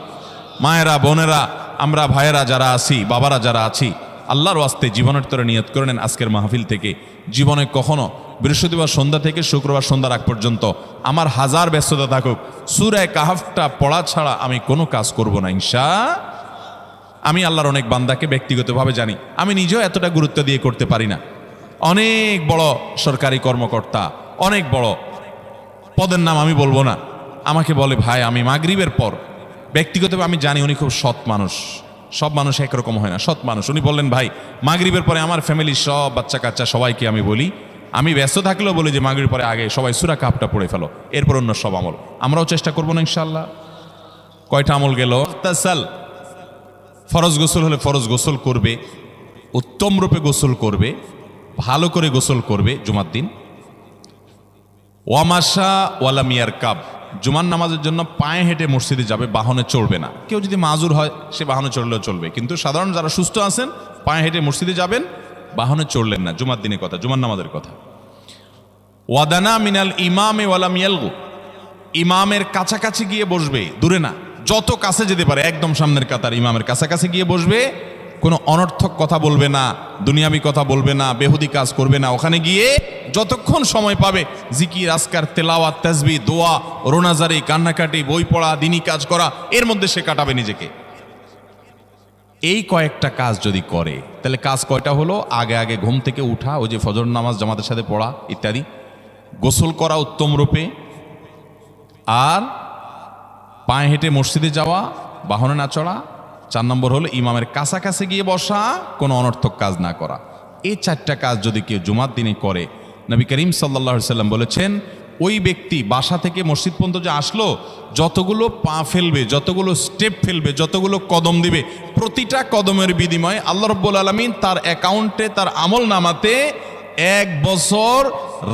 মায়েরা, বোনেরা, আমরা ভাইয়েরা যারা আছি, বাবারা যারা আছি, আল্লাহর ওয়াস্তে জীবনের তরে নিয়ত করে নেন আজকের মাহফিল থেকে জীবনে কখনো বৃহস্পতিবার সন্ধ্যা থেকে শুক্রবার সন্ধ্যার আগ পর্যন্ত আমার হাজার ব্যস্ততা থাকুক, সূরা কাহাফটা পড়া ছাড়া আমি কোনো কাজ করব না আমি আল্লাহর অনেক বান্দাকে ব্যক্তিগতভাবে জানি, আমি নিজেও এতটা গুরুত্ব দিয়ে করতে পারি না। অনেক বড় সরকারি কর্মকর্তা, অনেক বড় পদের নাম আমি বলবো না, আমাকে বলে ভাই আমি মাগরিবের পর, ব্যক্তিগতভাবে আমি জানি উনি খুব সৎ মানুষ, সব মানুষ একরকম হয় না, সৎ মানুষ। উনি বললেন ভাই মাগরিবের পরে আমার ফ্যামিলির সব বাচ্চা কাচ্চা সবাইকে আমি বলি, আমি ব্যস্ত থাকলেও বলি যে মাগরিবের পরে আগে সবাই সূরা কাহাফটা পড়ে ফেলো, এরপর অন্য সব আমল। আমরাও চেষ্টা করবো না ইনশাআল্লাহ। কয়টা আমল গেল? তাসাল, ফরজ গোসল হলে ফরজ গোসল করবে, উত্তম রূপে গোসল করবে, ভালো করে গোসল করবে জুমার দিন। ওয়ামাশা ওয়ালামিয়ার কাব, জুমার নামাজের জন্য পায়ে হেঁটে মসজিদে যাবে, বাহনে চড়বে না। কেউ যদি মাজুর হয় সে বাহনে চড়লেও চলবে, কিন্তু সাধারণ যারা সুস্থ আছেন পায়ে হেঁটে মসজিদে যাবেন, বাহনে চড়লেন না। জুমার দিনের কথা, জুমার নামাজের কথা। ওয়াদানা মিনাল ইমামে ওয়ালামিয়ালগু, ইমামের কাছাকাছি গিয়ে বসবে, দূরে না, যত কাছে যেতে পারে একদম সামনের কাতার ইমামের কাছাকাছি গিয়ে বসবে, কোনো অনর্থক কথা বলবে না, দুনিয়াবি কথা বলবে না, বেহুদি কাজ করবে না। ওখানে গিয়ে যতক্ষণ সময় পাবে জিকির, আজকার, তেলাওয়াত, তাসবিহ, দোয়া, রোনাজারি, কান্নাকাটি, বই পড়া, দিনী কাজ করা, এর মধ্যে সে কাটাবে নিজেকে। এই কয়েকটা কাজ যদি করে তাহলে কাজ কয়টা হলো? আগে আগে ঘুম থেকে উঠা, ওই যে ফজর নামাজ জামাতের সাথে পড়া ইত্যাদি, গোসল করা উত্তম রূপে, আর পায়ে হেঁটে মসজিদে যাওয়া, বাহনে না চড়া। 4 নম্বর হলো ইমামের কাছাকাছি গিয়ে বসা, কোনো অনর্থক কাজ না করা। এই 4টা কাজ যদি কেউ জুমার দিনে করে, নবী করিম সাল্লাল্লাহু আলাইহি সাল্লাম বলেছেন ওই ব্যক্তি বাসা থেকে মসজিদ পর্যন্ত যে আসলো, যতগুলো পা ফেলবে, যতগুলো স্টেপ ফেলবে, যতগুলো কদম দিবে, প্রতিটা কদমের বিনিময়ে আল্লাহ রাব্বুল আলামিন তার অ্যাকাউন্টে, তার আমল নামাতে 1 বছর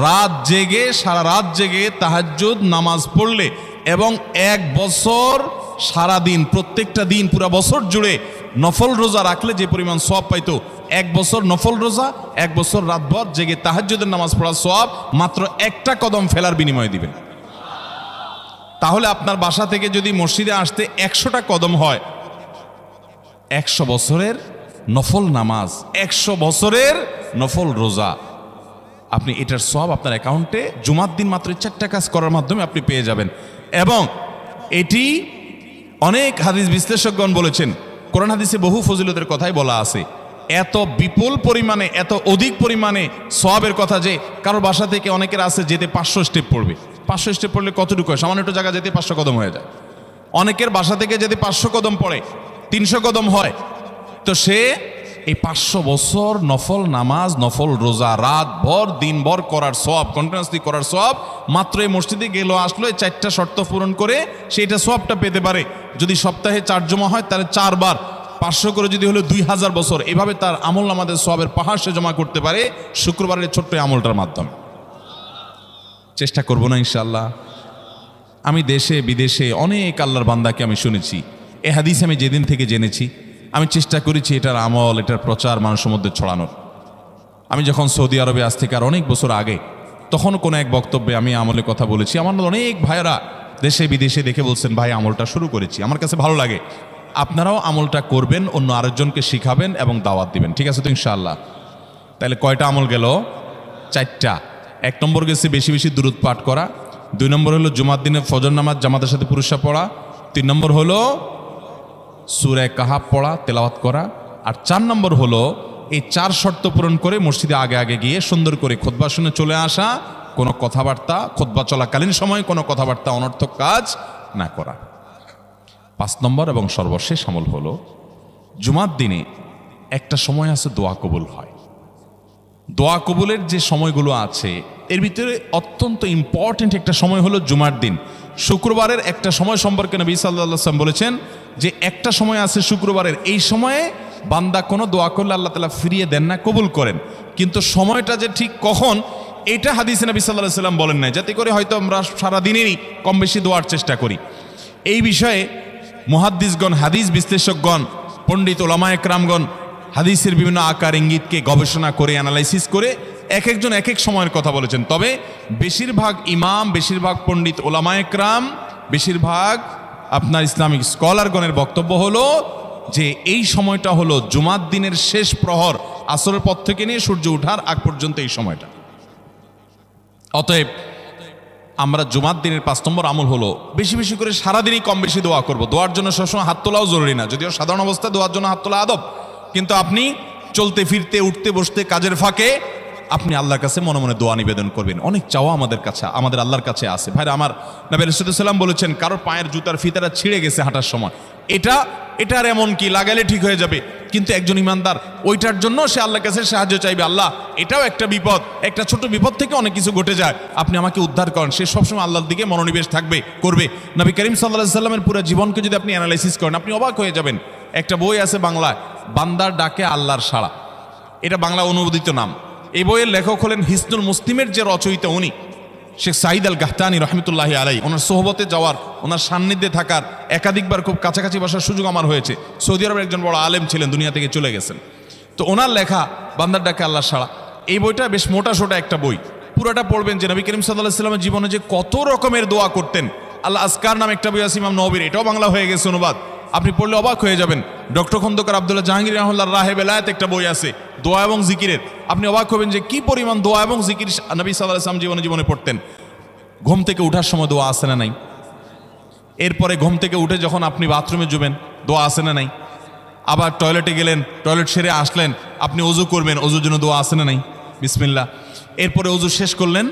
রাত জেগে, সারা রাত জেগে তাহাজ্জুদ নামাজ পড়লে এবং 1 বছর সারা দিন, প্রত্যেকটা দিন পুরা বছর জুড়ে নফল রোজা রাখলে যে পরিমাণ সওয়াব পাইতো, 1 বছর নফল রোজা, 1 বছর রাতভর জেগে তাহাজ্জুদের নামাজ পড়ার সওয়াব মাত্র একটা কদম ফেলার বিনিময়ে দিবেন। তাহলে আপনার বাসা থেকে যদি মসজিদে আসতে 100টা কদম হয়, 100 বছরের নফল নামাজ, 100 বছরের নফল রোজা, আপনি এটার সওয়াব আপনার অ্যাকাউন্টে জুমার দিন মাত্র 4টা কাজ করার মাধ্যমে আপনি পেয়ে যাবেন। এবং এটি অনেক হাদিস বিশ্লেষকগণ বলেছেন, কোরআন হাদিসে বহু ফজিলতের কথাই বলা আছে। এত বিপুল পরিমাণে, এত অধিক পরিমাণে সওয়াবের কথা যে কারোর বাসা থেকে অনেকের আছে যেতে 500 স্টেপ পড়বে। 500 স্টেপ পড়লে কতটুকু হয়? সামান্য একটু জায়গা যেতে 500 কদম হয়ে যায়। অনেকের বাসা থেকে যেতে 500 কদম পড়ে 300 কদম হয়। তো সে এই 500 বছর নফল নামাজ, নফল রোজা, রাত ভর দিনভর করার সওয়াব, কন্টিনিউয়াসলি করার সওয়াব মাত্র এই মসজিদে গেল আসলো, এই 4টা শর্ত পূরণ করে সেইটা সওয়াবটা পেতে পারে। যদি সপ্তাহে 4 জমা হয় তাহলে 4 বার 500 করে যদি হলো 2000 বছর, এভাবে তার আমল নামাজের সওয়াবের পাহাড় সে জমা করতে পারে শুক্রবারের ছোট্ট আমলটার মাধ্যমে। চেষ্টা করব না ইনশাআল্লাহ। আমি দেশে বিদেশে অনেক আল্লাহর বান্দাকে আমি শুনেছি, এ হাদিস আমি যেদিন থেকে জেনেছি আমি চেষ্টা করেছি এটার আমল, এটার প্রচার মানুষের মধ্যে ছড়ানোর। আমি যখন সৌদি আরবে আজ থেকে আর অনেক বছর আগে, তখন কোনো এক বক্তব্যে আমি আমলের কথা বলেছি। আমার অনেক ভাইয়েরা দেশে বিদেশে দেখে বলছেন ভাই আমলটা শুরু করেছি, আমার কাছে ভালো লাগে, আপনারাও আমলটা করবেন, অন্য আরেকজনকে শিখাবেন এবং দাওয়াত দিবেন। ঠিক আছে তো ইনশাআল্লাহ? তাহলে কয়টা আমল গেল? 4টা। 1 নম্বর গেছে বেশি বেশি দুরূদ পাঠ করা, 2 নম্বর হলো জুমার দিনে ফজর নামাজ জামাতের সাথে পুরুষরা পড়া, 3 নম্বর হলো সূরা কাহাফ পড়া, তেলাওয়াত করা, আর 4 নম্বর হলো এই 4 শর্ত পূরণ করে মসজিদে আগে আগে গিয়ে সুন্দর করে খুতবা শুনে চলে আসা, কোনো কথাবার্তা, খুতবা চলাকালীন সময় কোনো কথাবার্তা, অনর্থক কাজ না করা। 5 নম্বর এবং সর্বশেষ আমল হলো জুমার দিনে একটা সময় আছে দোয়া কবুল হয়। দোয়া কবুলের যে সময়গুলো আছে এর ভিতরে অত্যন্ত ইম্পর্টেন্ট একটা সময় হলো জুমার দিন। শুক্রবারের একটা সময় সম্পর্কে নবী সাল্লাল্লাহু আলাইহি ওয়াসাল্লাম বলেছেন যে একটা সময় আছে শুক্রবারের, এই সময়ে বান্দা কোনো দোয়া করলে আল্লাহ তাআলা ফিরিয়ে দেন না, কবুল করেন। কিন্তু সময়টা যে ঠিক কখন এটা হাদিসে নবী সাল্লাল্লাহু আলাইহি ওয়াসাল্লাম বলেন নাই, যাতে করে হয়তো আমরা সারা দিনেরই কম বেশি দোয়ার চেষ্টা করি। এই বিষয়ে মুহাদ্দিসগণ, হাদিস বিশ্লেষকগণ, পণ্ডিত ওলামায়ে কেরামগণ হাদিসের বিভিন্ন আকার ইঙ্গিতকে গবেষণা করে, অ্যানালাইসিস করে এক একজন এক এক সময়ের কথা বলেছেন। তবে বেশিরভাগ ইমাম, বেশিরভাগ পণ্ডিত ওলামায়ে কেরাম, বেশিরভাগ আপনার ইসলামিক স্কলারগণের বক্তব্য হলো যে এই সময়টা হলো জুমার দিনের শেষ প্রহর, আসরের পর থেকে নিয়ে সূর্য ওঠার আগ পর্যন্ত এই সময়টা। অতএব আমরা জুমার দিনের 5 নম্বর আমল হলো বেশি বেশি করে সারাদিনই কম বেশি দোয়া করব। দোয়ার জন্য সবসময় হাত তোলাও জরুরি না, যদিও সাধারণ অবস্থায় দোয়ার জন্য হাত তোলা আদব, কিন্তু আপনি চলতে ফিরতে উঠতে বসতে কাজের ফাঁকে আপনি আল্লাহর কাছে মনে মনে দোয়া নিবেদন করবেন। অনেক চাওয়া আমাদের কাছে, আমাদের আল্লাহর কাছে আছে। ভাইরা আমার, নবী রাসূলুল্লাহ সাল্লাল্লাহু আলাইহি ওয়াসাল্লাম বলেছেন কারোর পায়ের জুতার ফিতাটা ছিঁড়ে গেছে হাঁটার সময়, এটার এমন কি লাগালে ঠিক হয়ে যাবে, কিন্তু একজন ইমানদার ওইটার জন্য সে আল্লাহর কাছে সাহায্য চাইবে, আল্লাহ এটাও একটা বিপদ, একটা ছোট বিপদ থেকে অনেক কিছু ঘটে যায়, আপনি আমাকে উদ্ধার করেন। সে সবসময় আল্লাহর দিকে মনোনিবেশ করবে। নবী করিম সাল্লাল্লাহু আলাইহি ওয়াসাল্লামের পুরো জীবনকে যদি আপনি অ্যানালাইসিস করেন আপনি অবাক হয়ে যাবেন। একটা বই আছে বাংলায়, বান্দার ডাকে আল্লাহর সাড়া, এটা বাংলা অনুবাদিত নাম। এই বইয়ের লেখক হলেন হিসনুল মুসলিমের যে রচয়িতা উনি শেখ সাঈদ আল গাহতানি রহমতুল্লাহি আলাই। ওনার সোহবতে যাওয়ার, ওনার সান্নিধ্যে থাকার একাধিকবার খুব কাছাকাছি বসার সুযোগ আমার হয়েছে। সৌদি আরবের একজন বড় আলেম ছিলেন, দুনিয়া থেকে চলে গেছেন। তো ওনার লেখা বান্দার ডাকে আল্লাহর সাড়া, এই বইটা বেশ মোটা সোটা একটা বই। পুরোটা পড়বেন যে নবী করিম সাল্লাল্লাহু আলাইহি ওয়াসাল্লামের জীবনে যে কত রকমের দোয়া করতেন। আল্লাহ আজকার নাম একটা বই আছে ইমাম নববীর, এটাও বাংলা হয়ে গেছে অনুবাদ, আপনি পড়লে অবাক হয়ে যাবেন। ডক্টর খন্দকার আব্দুল্লাহ জাহাঙ্গীর রাহমাতুল্লাহ রাহে বেলায়েত একটা বই আছে দোয়া এবং জিকিরের, আপনি অবাক হবেন যে কি পরিমাণ দোয়া এবং জিকির নবী সাল্লাল্লাহু আলাইহি ওয়াসাল্লাম জীবনে পড়তেন। ঘুম থেকে ওঠার সময় দোয়া আছে না নাই? এরপরে ঘুম থেকে উঠে যখন আপনি বাথরুমে যাবেন দোয়া আছে না নাই? আবার টয়লেটে গেলেন, টয়লেট সেরে আসলেন, আপনি ওযু করবেন, ওযুর জন্য দোয়া আছে না নাই? বিসমিল্লাহ। এরপরে ওযু শেষ করলেন,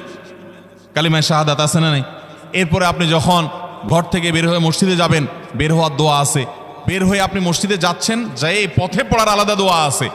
কালিমায়ে শাহাদাত আছে না নাই? এরপরে আপনি যখন ঘর থেকে বের হয়ে মসজিদে যাবেন, বের হওয়ার দোয়া আছে। বের হয়ে আপনি মসজিদে যাচ্ছেন, যাই পথে পড়ার আলাদা দোয়া আছে।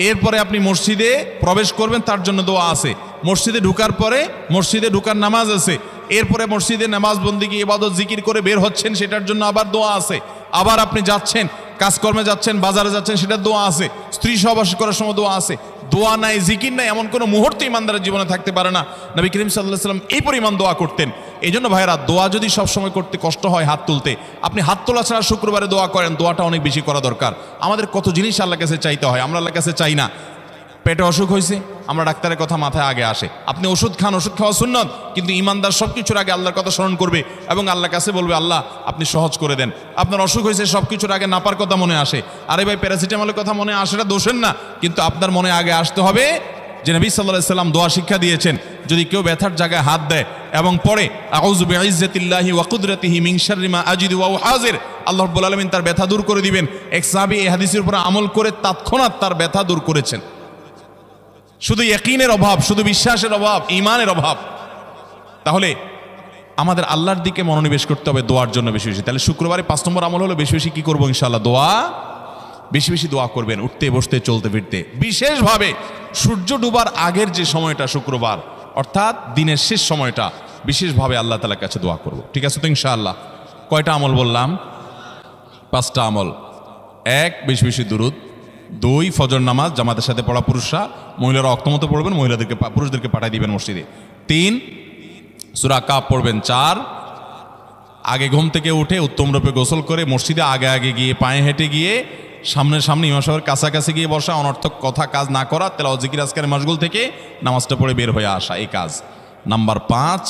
এরপরে আপনি মসজিদে প্রবেশ করবেন, তার জন্য দোয়া আছে। মসজিদে ঢুকার পরে মসজিদে ঢুকার নামাজ আছে। এরপরে মসজিদে নামাজ বন্দিগি ইবাদত জিকির করে বের হচ্ছেন, সেটার জন্য আবার দোয়া আছে। আবার আপনি যাচ্ছেন, কাজকর্মে যাচ্ছেন, বাজারে যাচ্ছেন, সেটার দোয়া আছে। স্ত্রী সহবাস করার সময় দোয়া আছে। দোয়া নাই, জিকির নাই, এমন কোনো মুহূর্তে ইমানদারের জীবনে থাকতে পারে না। নবী করিম সাল্লাল্লাহু আলাইহি ওয়াসাল্লাম এই পরিমাণ দোয়া করতেন। এই জন্য ভাইরা, দোয়া যদি সবসময় করতে কষ্ট হয় হাত তুলতে, আপনি হাত তোলা ছাড়া শুক্রবারে দোয়া করেন, দোয়াটা অনেক বেশি করা দরকার। আমাদের কত জিনিস আল্লাহর কাছে চাইতে হয়, আমরা আল্লাহর কাছে চাই না। পেটে অসুখ হয়েছে, আমরা ডাক্তারের কথা মাথায় আগে আসে। আপনি ওষুধ খান, ওষুধ খাওয়া সুন্নত, কিন্তু ইমানদার সব কিছুর আগে আল্লাহর কথা স্মরণ করবে এবং আল্লাহর কাছে বলবে আল্লাহ আপনি সহজ করে দেন। আপনার অসুখ হয়েছে, সব কিছুর আগে নাপার কথা মনে আসে, আরে ভাই প্যারাসিটামলের কথা মনে আসে, এটা দোষের না, কিন্তু আপনার মনে আগে আসতে হবে যে নবী সাল্লাল্লাহু আলাইহি ওয়াসাল্লাম দোয়া শিক্ষা দিয়েছেন, যদি কেউ ব্যথার জায়গায় হাত দেয় এবং পড়ে আউযু বিইজ্জাতিল্লাহি ওয়া কুদরাতিহি মিন শাররি মা আজিদু ওয়া হাজির, আল্লাহ রাব্বুল আলামিন তার ব্যথা দূর করে দিবেন। এক সাহাবী এই হাদিসের উপর আমল করে তৎক্ষণাৎ তার ব্যথা দূর করেছেন। শুধু ইয়াকিনের অভাব, শুধু বিশ্বাসের অভাব, ঈমানের অভাব। তাহলে আমাদের আল্লাহর দিকে মনোনিবেশ করতে হবে দোয়ার জন্য বেশি বেশি। তাহলে শুক্রবারে 5 নম্বর আমল হলো বেশি বেশি কি করবো ইনশাআল্লাহ? দোয়া, বেশি বেশি দোয়া করবেন, উঠতে বসতে চলতে ফিরতে। বিশেষভাবে সূর্য ডুবার আগের যে সময়টা শুক্রবার, অর্থাৎ দিনের শেষ সময়টা, বিশেষভাবে আল্লাহ তাআলার কাছে দোয়া করব। ঠিক আছে তো ইনশাআল্লাহ? কয়টা আমল বললাম? 5টা আমল। 1, বেশি বেশি দুরুদ। 2, ফজর নামাজ জামাতের সাথে পড়া পুরুষরা, মহিলারা অক্তমত পড়বেন, পুরুষদেরকে পাঠিয়ে দিবেন মসজিদে। 3, সূরা কাফ পড়বেন। 4, আগে ঘুম থেকে উঠে উত্তম রূপে গোসল করে মসজিদে আগে আগে গিয়ে পায়ে হেঁটে গিয়ে সামনে ইমাম সাহেবের কাছাকাছি গিয়ে বসা, অনর্থক কথা কাজ না করা, তেলাওয়াত জিকির আজকারের মশগুল থেকে নামাজটা পড়ে বের হয়ে আসা, এই কাজ। নাম্বার 5,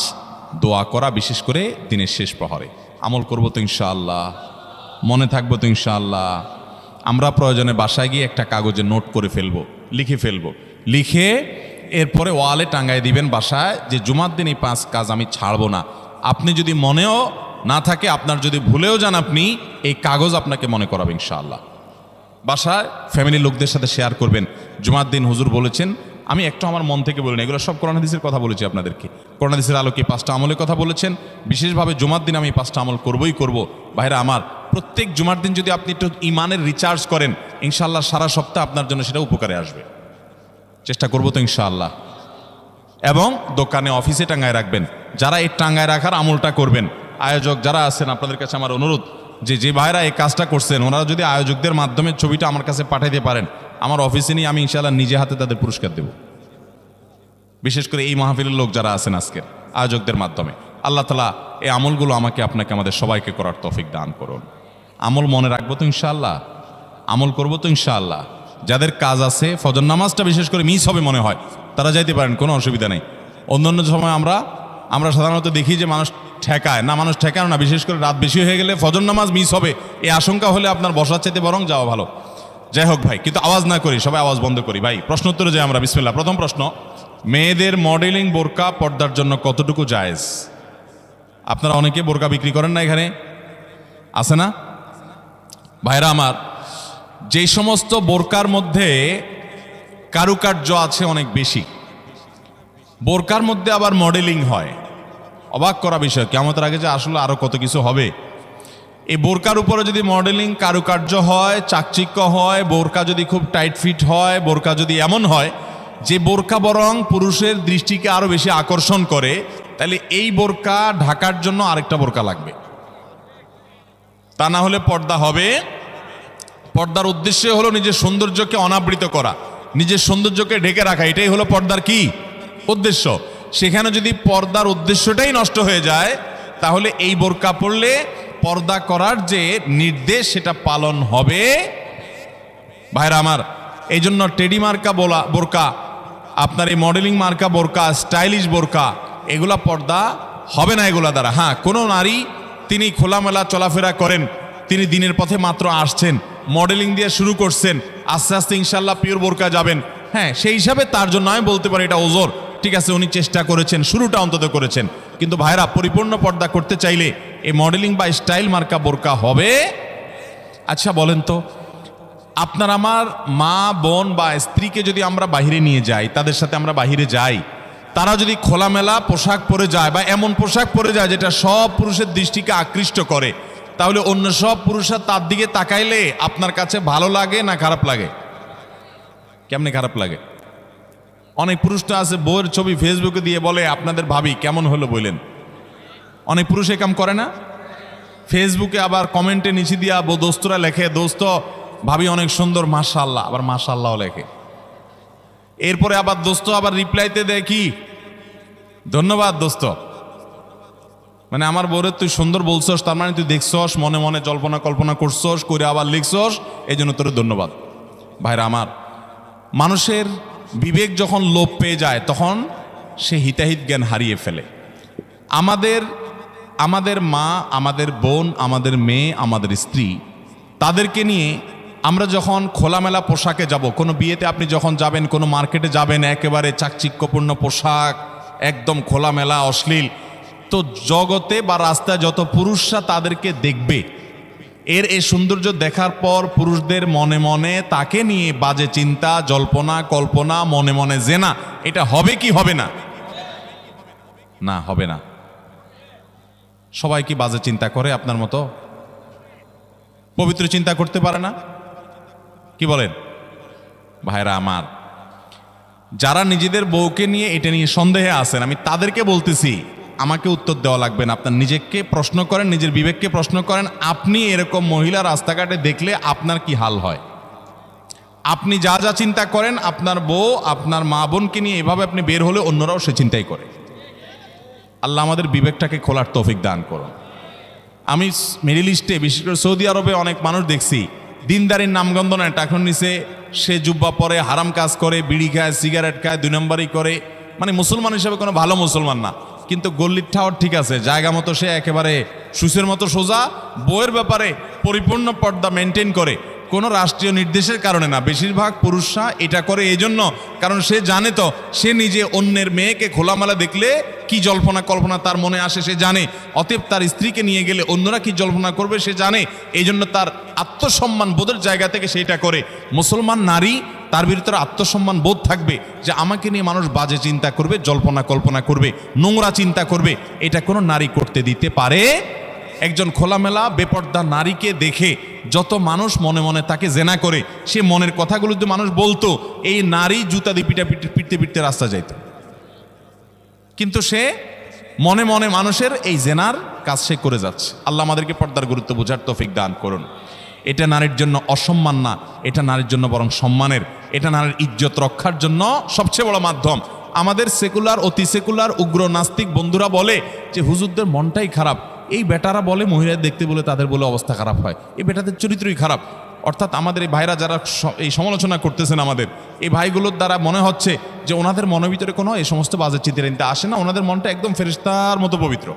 দোয়া করা, বিশেষ করে দিনের শেষ প্রহরে। আমল করবো তো ইনশাআল্লাহ? মনে থাকবো তো ইনশাআল্লাহ? আমরা প্রয়োজনে বাসায় গিয়ে একটা কাগজে নোট করে ফেলবো, লিখে ফেলবো, লিখে এরপরে ওয়ালে টাঙ্গায় দিবেন বাসায় যে জুমার দিন এই 5 কাজ আমি ছাড়বো না। আপনি যদি মনেও না থাকে, আপনার যদি ভুলেও যান, আপনি এই কাগজ আপনাকে মনে করাবে ইনশাআল্লাহ। বাসায় ফ্যামিলির লোকদের সাথে শেয়ার করবেন, জুমার দিন হুজুর বলেছেন, আমি একটু আমার মন থেকে বলিনি, এগুলো সব কোরআন হাদিসের কথা বলেছি আপনাদেরকে। কোরআন হাদিসের আলোকে 5টা আমলের কথা বলেছেন, বিশেষভাবে জুমার দিন আমি 5টা আমল করবই করব। ভাইরা আমার, প্রত্যেক জুমার দিন যদি আপনি একটু ইমানের রিচার্জ করেন, ইনশাআল্লাহ সারা সপ্তাহ আপনার জন্য সেটা উপকারে আসবে। চেষ্টা করবো তো ইনশাআল্লাহ। এবং দোকানে অফিসে টাঙ্গায় রাখবেন। যারা এই টাঙ্গায় রাখার আমলটা করবেন, আয়োজক যারা আছেন, আপনাদের কাছে আমার অনুরোধ যে ভাইরা এই কাজটা করছেন, ওনারা যদি আয়োজকদের মাধ্যমে ছবিটা আমার কাছে পাঠাইতে পারেন, আমার অফিসে নিয়ে আমি ইনশাআল্লাহ নিজে হাতে তাদের পুরস্কার দেব। বিশেষ করে এই মাহফিলের লোক যারা আছেন আজকের, আয়োজকদের মাধ্যমে। আল্লাহ তাআলা এই আমলগুলো আমাকে আপনাকে আমাদের সবাইকে করার তৌফিক দান করুন। আমল মনে রাখবো তো ইনশাআল্লাহ? আমল করবো তো ইনশাআল্লাহ? যাদের কাজ আছে, ফজর নামাজটা বিশেষ করে মিস হবে মনে হয়, তারা যাইতে পারেন, কোনো অসুবিধা নেই। অন্যান্য সময় আমরা সাধারণত দেখি যে মানুষ ঠেকায় না, মানুষ ঠেকানো না, বিশেষ করে রাত বেশি হয়ে গেলে ফজর নামাজ মিস হবে, এই আশঙ্কা হলে আপনার বসার চাইতে বরং যাওয়া ভালো। যাই হোক ভাই, কিন্তু আওয়াজ না করি, সবাই আওয়াজ বন্ধ করি ভাই। প্রশ্ন উত্তরে যাই আমরা। বিসমিল্লাহ। প্রথম প্রশ্ন, মেয়েদের মডেলিং বোরকা পর্দার জন্য কতটুকু জায়েজ? আপনারা অনেকে বোরকা বিক্রি করেন না, এখানে আছে না ভাইরা আমার? যেই সমস্ত বোরকার মধ্যে কারুকার্য আছে অনেক বেশি, বোরকার মধ্যে আবার মডেলিং হয়, অবাক করা বিষয়। কিয়ামতের আগে যে আসলে আরো কত কিছু হবে। এই বোরকার উপরে যদি মডেলিং কারুকার্য হয়, চাকচিক্য হয়, বোরকা যদি খুব টাইট ফিট হয়, বোরকা যদি এমন হয় যে বোরকা বরং পুরুষের দৃষ্টিকে আরো বেশি আকর্ষণ করে, তাহলে এই বোরকা ঢাকার জন্য আরেকটা বোরকা লাগবে। তা না হলে পর্দা হবে। পর্দার উদ্দেশ্য হলো নিজের সৌন্দর্যকে অনাবৃত করা, নিজের সৌন্দর্যকে ঢেকে রাখা, এটাই হলো পর্দার কি উদ্দেশ্য। সেখানে যদি পর্দার উদ্দেশ্যটাই নষ্ট হয়ে যায়, তাহলে এই বোরকা পরলে পর্দা করার যে নির্দেশ সেটা পালন হবে। ভাইরা আমার, এই জন্য টেডি মার্কা বোরকা, আপনার এই মডেলিং মার্কা বোরকা, স্টাইলিশ বোরকা, এগুলা পর্দা হবে না এগুলা দ্বারা। হ্যাঁ, কোনো নারী তিনি খোলামেলা চলাফেরা করেন, তিনি দিনের পথে মাত্র আসছেন, মডেলিং দিয়ে শুরু করছেন, আস্তে আস্তে ইনশাল্লাহ পিওর বোরকা যাবেন, হ্যাঁ, সেই হিসাবে তার জন্য আমি বলতে পারি এটা ওজোর, ঠিক আছে, উনি চেষ্টা করেছেন, শুরুটা অন্তত করেছেন। কিন্তু ভাইরা, পরিপূর্ণ পর্দা করতে চাইলে এই মডেলিং বা স্টাইল মার্কা বোরকা হবে। আচ্ছা বলেন তো, আপনার আমার মা বোন বা স্ত্রীকে যদি আমরা বাহিরে নিয়ে যাই, তাদের সাথে আমরা বাহিরে যাই, তারা যদি খোলামেলা পোশাক পরে যায় বা এমন পোশাক পরে যায় যেটা সব পুরুষের দৃষ্টিকে আকৃষ্ট করে, তাহলে অন্য সব পুরুষরা তার দিকে তাকাইলে আপনার কাছে ভালো লাগে না খারাপ লাগে? কেমনে খারাপ লাগে? অনেক পুরুষটা আছে বউয়ের ছবি ফেসবুকে দিয়ে বলে আপনাদের ভাবি কেমন হলো বললেন। অনেক পুরুষ এ কাম করে না? ফেসবুকে আবার কমেন্টে নিচে দিয়া দোস্তরা লেখে, দোস্ত ভাবি অনেক সুন্দর, মাশাআল্লাহ, আবার মাশাআল্লাহ লেখে। এরপরে আবার দোস্ত আবার রিপ্লাইতে দেয় কি, ধন্যবাদ দোস্ত, মানে আমার বউরে তুই সুন্দর বলছস, তার মানে তুই দেখছস, মনে মনে জল্পনা কল্পনা করছস, করে আবার লিখছস, এই জন্য তোর ধন্যবাদ। ভাইরা আমার, মানুষের বিবেক যখন লোপ পেয়ে যায় তখন সে হিতাহিত জ্ঞান হারিয়ে ফেলে। আমাদের মা, আমাদের বোন, আমাদের মেয়ে, আমাদের স্ত্রী, তাদেরকে নিয়ে আমরা যখন খোলামেলা পোশাকে যাব, কোনো বিয়েতে আপনি যখন যাবেন, কোনো মার্কেটে যাবেন, একেবারে চাকচিক্যপূর্ণ পোশাক, একদম খোলামেলা অশ্লীল, তো জগতে বা রাস্তায় যত পুরুষরা তাদেরকে দেখবে, এই সৌন্দর্য দেখার পর পুরুষদের মনে মনে তাকে নিয়ে বাজে চিন্তা, জল্পনা কল্পনা, মনে মনে জেনা, এটা হবে কি হবে না? না, হবে না। সবাই কি বাজে চিন্তা করে আপনার মতো? পবিত্র চিন্তা করতে পারে না? কি বলেন ভাইরা আমার? যারা নিজেদের বউকে নিয়ে এটা নিয়ে সন্দেহে আছেন, আমি তাদেরকে বলতেছি, আমাকে উত্তর দেওয়া লাগবে না, আপনার নিজেকে প্রশ্ন করেন, নিজের বিবেককে প্রশ্ন করেন। আপনি এরকম মহিলা রাস্তাঘাটে দেখলে আপনার কি হাল হয়? আপনি যা যা চিন্তা করেন, আপনার বউ, আপনার মা বোনকে নিয়ে এভাবে আপনি বের হলে অন্যরাও সে চিন্তাই করে। আল্লাহ আমাদের বিবেকটাকে খোলার তৌফিক দান করুন। আমি মিডল ইস্টে, বিশেষ করে সৌদি আরবে অনেক মানুষ দেখছি, দিনদারির নামগন্ধ নেয়, টাকার নিচে সে জুব্বা পরে, হারাম কাজ করে, বিড়ি খায়, সিগারেট খায়, 2 নম্বরই করে, মানে মুসলমান হিসেবে কোনো ভালো মুসলমান না। কিন্তু গল্লির ঠাওয়ার ঠিক আছে, জায়গা মতো সে একেবারে সুসের মতো সোজা, বইয়ের ব্যাপারে পরিপূর্ণ পর্দা মেনটেন করে, কোনো রাষ্ট্রীয় নির্দেশের কারণে না। বেশিরভাগ পুরুষরা এটা করে এই জন্য, কারণ সে জানে তো সে নিজে অন্যের মেয়েকে খোলামেলা দেখলে কি জল্পনা কল্পনা তার মনে আসে সে জানে, অতএব তার স্ত্রীকে নিয়ে গেলে অন্যরা কি জল্পনা করবে সে জানে, এই জন্য তার আত্মসম্মান বোধের জায়গা থেকে সেটা করে। মুসলমান নারী, তার ভিতরে আত্মসম্মান বোধ থাকবে যে আমাকে নিয়ে মানুষ বাজে চিন্তা করবে, জল্পনা কল্পনা করবে, নোংরা চিন্তা করবে, এটা কোনো নারী করতে দিতে পারে? একজন খোলামেলা বেপর্দা নারীকে দেখে যত মানুষ মনে মনে তাকে জেনা করে, সে মনের কথাগুলো যদি মানুষ বলতো, এই নারী জুতা দিয়ে পিটতে পিটতে রাস্তা যাইত। কিন্তু সে মনে মনে মানুষের এই জেনার কাজ সে করে যাচ্ছে। আল্লাহ আমাদেরকে পর্দার গুরুত্ব বোঝার তৌফিক দান করুন। এটা নারীর জন্য অসম্মান না, এটা নারীর জন্য বরং সম্মানের, এটা নারীর ইজ্জত রক্ষার জন্য সবচেয়ে বড় মাধ্যম। আমাদের সেকুলার, অতি সেকুলার, উগ্র নাস্তিক বন্ধুরা বলে যে হুজুরদের মনটাই খারাপ, এই বেটারা বলে মহিলাদের দেখতে বলে তাদের বলে অবস্থা খারাপ হয়, এই বেটাদের চরিত্রই খারাপ। অর্থাৎ আমাদের এই ভাইরা যারা এই সমালোচনা করতেছেন, আমাদের এই ভাইগুলোর দ্বারা মনে হচ্ছে যে ওনাদের মনের ভিতরে কোনো এই সমস্ত বাজে চিন্তা আসে না, ওনাদের মনটা একদম ফেরেশতার মতো পবিত্র।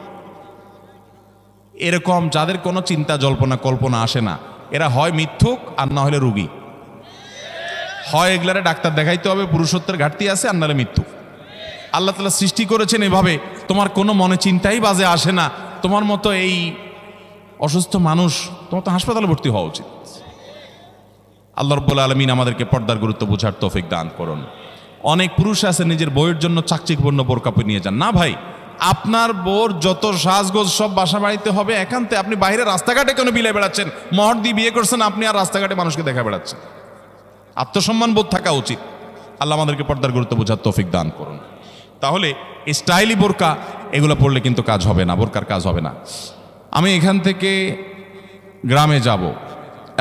এরকম যাদের কোনো চিন্তা জল্পনা কল্পনা আসে না, এরা হয় মিথ্যুক আর না হলে রুগী। হয় এগুলারে ডাক্তার দেখাইতে হবে, পুরুষত্বের ঘাটতি আছে, আর নাহলে মিথ্যুক। আল্লাহ তাআলা সৃষ্টি করেছেন এভাবে, তোমার কোনো মনে চিন্তাই বাজে আসে না, তোমার মতো এই অসুস্থ মানুষ, তোমার তো হাসপাতালে ভর্তি হওয়া উচিত। আল্লাহ রাব্বুল আলামিন আমাদেরকে পর্দার গুরুত্ব বোঝার তৌফিক দান করুন। অনেক পুরুষ আছে নিজের বউয়ের জন্য চাকচিক্যপূর্ণ বোরকা পরে নিয়ে যান। না ভাই, আপনার বউর যত সাজগোজ সব বাসা বাড়িতে হবে একান্তে। আপনি বাইরে রাস্তাঘাটে কেন বিলে বেড়াচ্ছেন? মহর দিয়ে বিয়ে করছেন আপনি, আর রাস্তাঘাটে মানুষকে দেখা বেড়াচ্ছেন। আত্মসম্মান বোধ থাকা উচিত। আল্লাহ আমাদেরকে পর্দার গুরুত্ব বোঝার তৌফিক দান করুন। তাহলে স্টাইলি বোরকা এগুলো পড়লে কিন্তু কাজ হবে না, বোরকার কাজ হবে না। আমি এখান থেকে গ্রামে যাব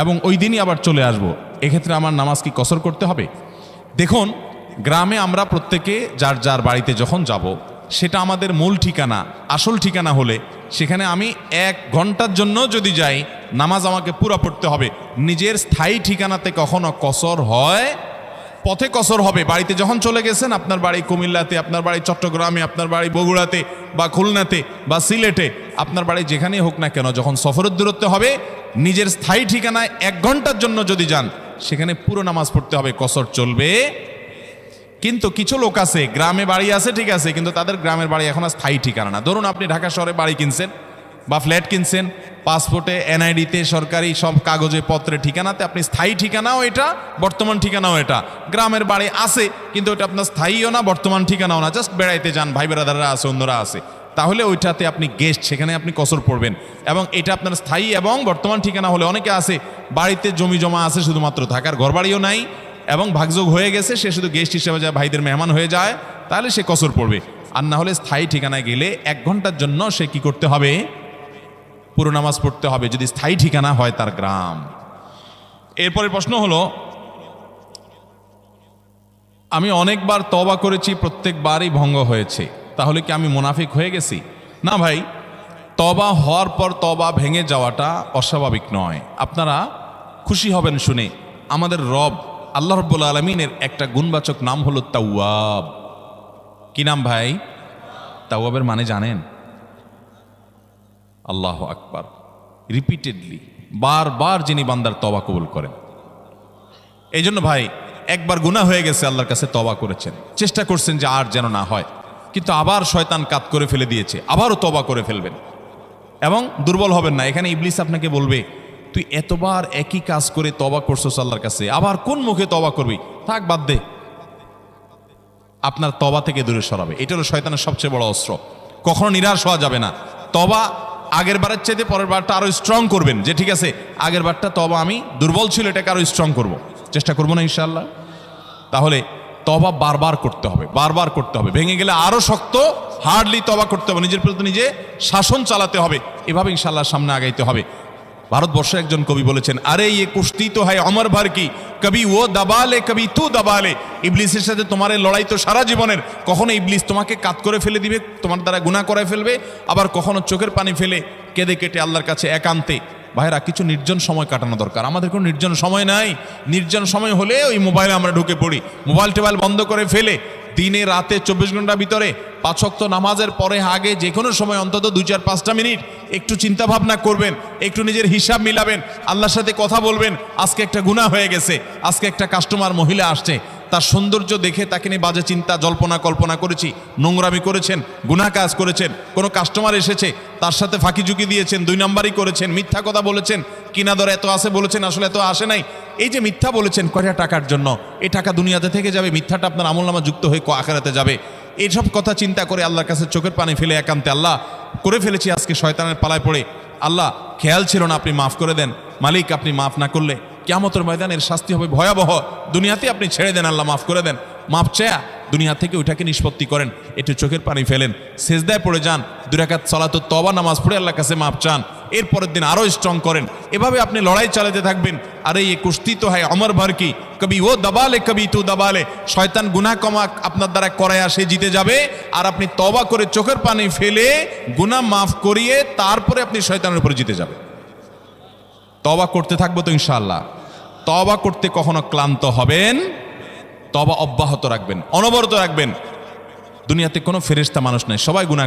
এবং ওই দিনই আবার চলে আসব, এক্ষেত্রে আমার নামাজ কি কসর করতে হবে? দেখুন, গ্রামে আমরা প্রত্যেকে যার যার বাড়িতে যখন যাব, সেটা আমাদের মূল ঠিকানা, আসল ঠিকানা হলে সেখানে আমি 1 ঘন্টার জন্য যদি যাই, নামাজ আমাকে পুরো পড়তে হবে। নিজের স্থায়ী ঠিকানাতে কখনো কসর হয়? পথে কসর হবে। বাড়িতে যখন চলে গেছেন, আপনার বাড়ি কুমিল্লাতে, আপনার বাড়ি চট্টগ্রামে, আপনার বাড়ি বগুড়াতে বা খুলনাতে বা সিলেটে, আপনার বাড়ি যেখানেই হোক না কেন, যখন সফরের দূরত্ব হবে, নিজের স্থায়ী ঠিকানায় 1 ঘন্টার জন্য যদি যান, সেখানে পুরো নামাজ পড়তে হবে, কসর চলবে। কিন্তু কিছু লোক আছে, গ্রামে বাড়ি আছে ঠিক আছে, কিন্তু তাদের গ্রামের বাড়ি এখন আর স্থায়ী ঠিকানা না। ধরুন আপনি ঢাকা শহরে বাড়ি কিনছেন বা ফ্ল্যাট কিনছেন, পাসপোর্টে, এনআইডিতে, সরকারি সব কাগজে পত্রে ঠিকানাতে আপনি স্থায়ী ঠিকানাও এটা, বর্তমান ঠিকানাও এটা। গ্রামের বাড়ি আছে কিন্তু ওটা আপনার স্থায়ীও না, বর্তমান ঠিকানাও না, জাস্ট বেড়াইতে যান, ভাই বেড়াদাররা আছে, অন্যরা আছে, তাহলে ওইটাতে আপনি গেস্ট, সেখানে আপনি কসর পড়বেন। এবং এটা আপনার স্থায়ী এবং বর্তমান ঠিকানা হলে, অনেকে আছে বাড়িতে জমি জমা আছে, শুধুমাত্র থাকার ঘর বাড়িও নাই এবং ভাগযোগ হয়ে গেছে, সে শুধু গেস্ট হিসেবে যায়, ভাইদের মেহমান হয়ে যায়, তাহলে সে কসর পড়বে। আর না হলে স্থায়ী ঠিকানায় গেলে 1 ঘন্টার জন্য সে কি করতে হবে? পুরো নামাজ পড়তে হবে, যদি স্থায়ী ঠিকানা হয় তার গ্রাম। এরপরে প্রশ্ন হলো, আমি অনেকবার তওবা করেছি, প্রত্যেকবারই ভঙ্গ হয়েছে, তাহলে কি আমি মুনাফিক হয়ে গেছি? না ভাই, তওবা হওয়ার পর তওবা ভেঙে যাওয়াটা অস্বাভাবিক নয়। আপনারা খুশি হবেন শুনে, আমাদের রব আল্লাহ রাব্বুল আলামিনের একটা গুণবাচক নাম হলো তাওয়াব। কি নাম ভাই? তাওয়াবের মানে জানেন? আল্লাহু আকবার। রিপিটেডলি, বারবার যিনি বান্দার তওবা কবুল করেন। এই জন্য ভাই, একবার গুনাহ হয়ে গেছে, আল্লাহর কাছে তওবা করেছেন, চেষ্টা করছেন যে আর যেন না হয়, কিন্তু আবার শয়তান কাত করে ফেলে দিয়েছে, আবারও তওবা করে ফেলবেন এবং দুর্বল হবেন না। এখানে ইবলিস আপনাকে বলবে, তুই এতবার একই কাজ করে তওবা করছস আল্লাহর কাছে, আবার কোন মুখে তওবা করবি? থাক, বাদ দে। আপনার তওবা থেকে দূরে সরাবে। এটা হলো শয়তানের সবচেয়ে বড় অস্ত্র। কখনো নিরাশ হওয়া যাবে না। তওবা আগের বারের চাইতে পরের বারটা আরো স্ট্রং করবেন, যে ঠিক আছে আগের বারটা তওবা আমি দুর্বল ছিল, এটাকে আরো স্ট্রং করব, চেষ্টা করবো না ইনশাআল্লাহ। তাহলে তওবা বারবার করতে হবে, বারবার করতে হবে। ভেঙে গেলে আরো শক্ত, হার্ডলি তওবা করতে হবে, নিজের প্রতি নিজে শাসন চালাতে হবে। এভাবে ইনশাআল্লাহ সামনে আগাইতে হবে। ভারতবর্ষে একজন কবি বলেছেন, আরে ইয়ে কুস্তি তো হয় অমর ভর কি, কবি ও দাবালে কবি তু দাবালে। ইবলিসের সাথে তোমার এই লড়াই তো সারা জীবনের। কখনো ইবলিস তোমাকে কাত করে ফেলে দিবে, তোমার দ্বারা গুনাহ করায় ফেলবে, আবার কখনো চোখের পানি ফেলে কেঁদে কেটে আল্লাহর কাছে একান্তে। ভাইরা, কিছু নির্জন সময় কাটানো দরকার। আমাদের কোনো নির্জন সময় নাই। নির্জন সময় হলে ওই মোবাইলে আমরা ঢুকে পড়ি, মোবাইল টোবাইল বন্ধ করে ফেলে দিনে রাতে 24 ঘন্টার ভিতরে 5 ওয়াক্ত নামাজের পরে আগে যে কোনো সময় অন্তত 2-4-5টা মিনিট একটু চিন্তা ভাবনা করবেন, একটু নিজের হিসাব মিলাবেন, আল্লাহর সাথে কথা বলবেন। আজকে একটা গুনাহ হয়ে গেছে, আজকে একটা কাস্টমার মহিলা আসছে, তার সৌন্দর্য দেখে তাকে নিয়ে বাজে চিন্তা জল্পনা কল্পনা করেছি, নোংরামি করেছেন, গুনাহ কাজ করেছেন। কোনো কাস্টমার এসেছে, তার সাথে ফাঁকি ঝুঁকি দিয়েছেন, 2 নাম্বারই করেছেন, মিথ্যা কথা বলেছেন, কিনা দর এত আছে বলেছেন, আসলে এত আসে নাই। এই যে মিথ্যা বলেছেন কয়টা টাকার জন্য, এই টাকা দুনিয়াতে থেকে যাবে, মিথ্যাটা আপনার আমলনামা যুক্ত হয়ে আখিরাতে যাবে। এইসব কথা চিন্তা করে আল্লাহর কাছে চোখের পানি ফেলে একান্তে, আল্লাহ করে ফেলেছি আজকে শয়তানের পালায় পড়ে, আল্লাহ খেয়াল ছিল না, আপনি মাফ করে দেন। মালিক, আপনি মাফ না করলে কিয়ামতের ময়দানের শাস্তি হবে ভয়াবহ। দুনিয়াতে আপনি ছেড়ে দেন, আল্লাহ মাফ করে দেন। মাফ চায়া দুনিয়া থেকে ওইটাকে নিষ্পত্তি করেন, একটু চোখের পানি ফেলেন, সেজদায় পড়ে যান, 2 রাকাত সালাতুত তওবা নামাজ পড়ে আল্লাহর কাছে মাফ চান, এরপরের দিন আরো স্ট্রং করেন। এভাবে আপনি লড়াই চালাতে থাকবেন। আরে এই কুস্তি তো হয় অমর ভর কি, কবি ও দাবালে কবি তু দাবালে। শয়তান গুনাহ কমা আপনার দ্বারা করায় সে জিতে যাবে, আর আপনি তওবা করে চোখের পানি ফেলে গুনাহ মাফ করিয়ে তারপরে আপনি শয়তানের উপরে জিতে যাবেন। তওবা করতে থাকবো তো ইনশাআল্লাহ। তওবা করতে কখনো ক্লান্ত হবেন, তওবা অব্যাহত রাখবেন, অনবরত রাখবেন। দুনিয়াতে কোনো ফেরেশতা মানুষ নাই, সবাই গুনাহ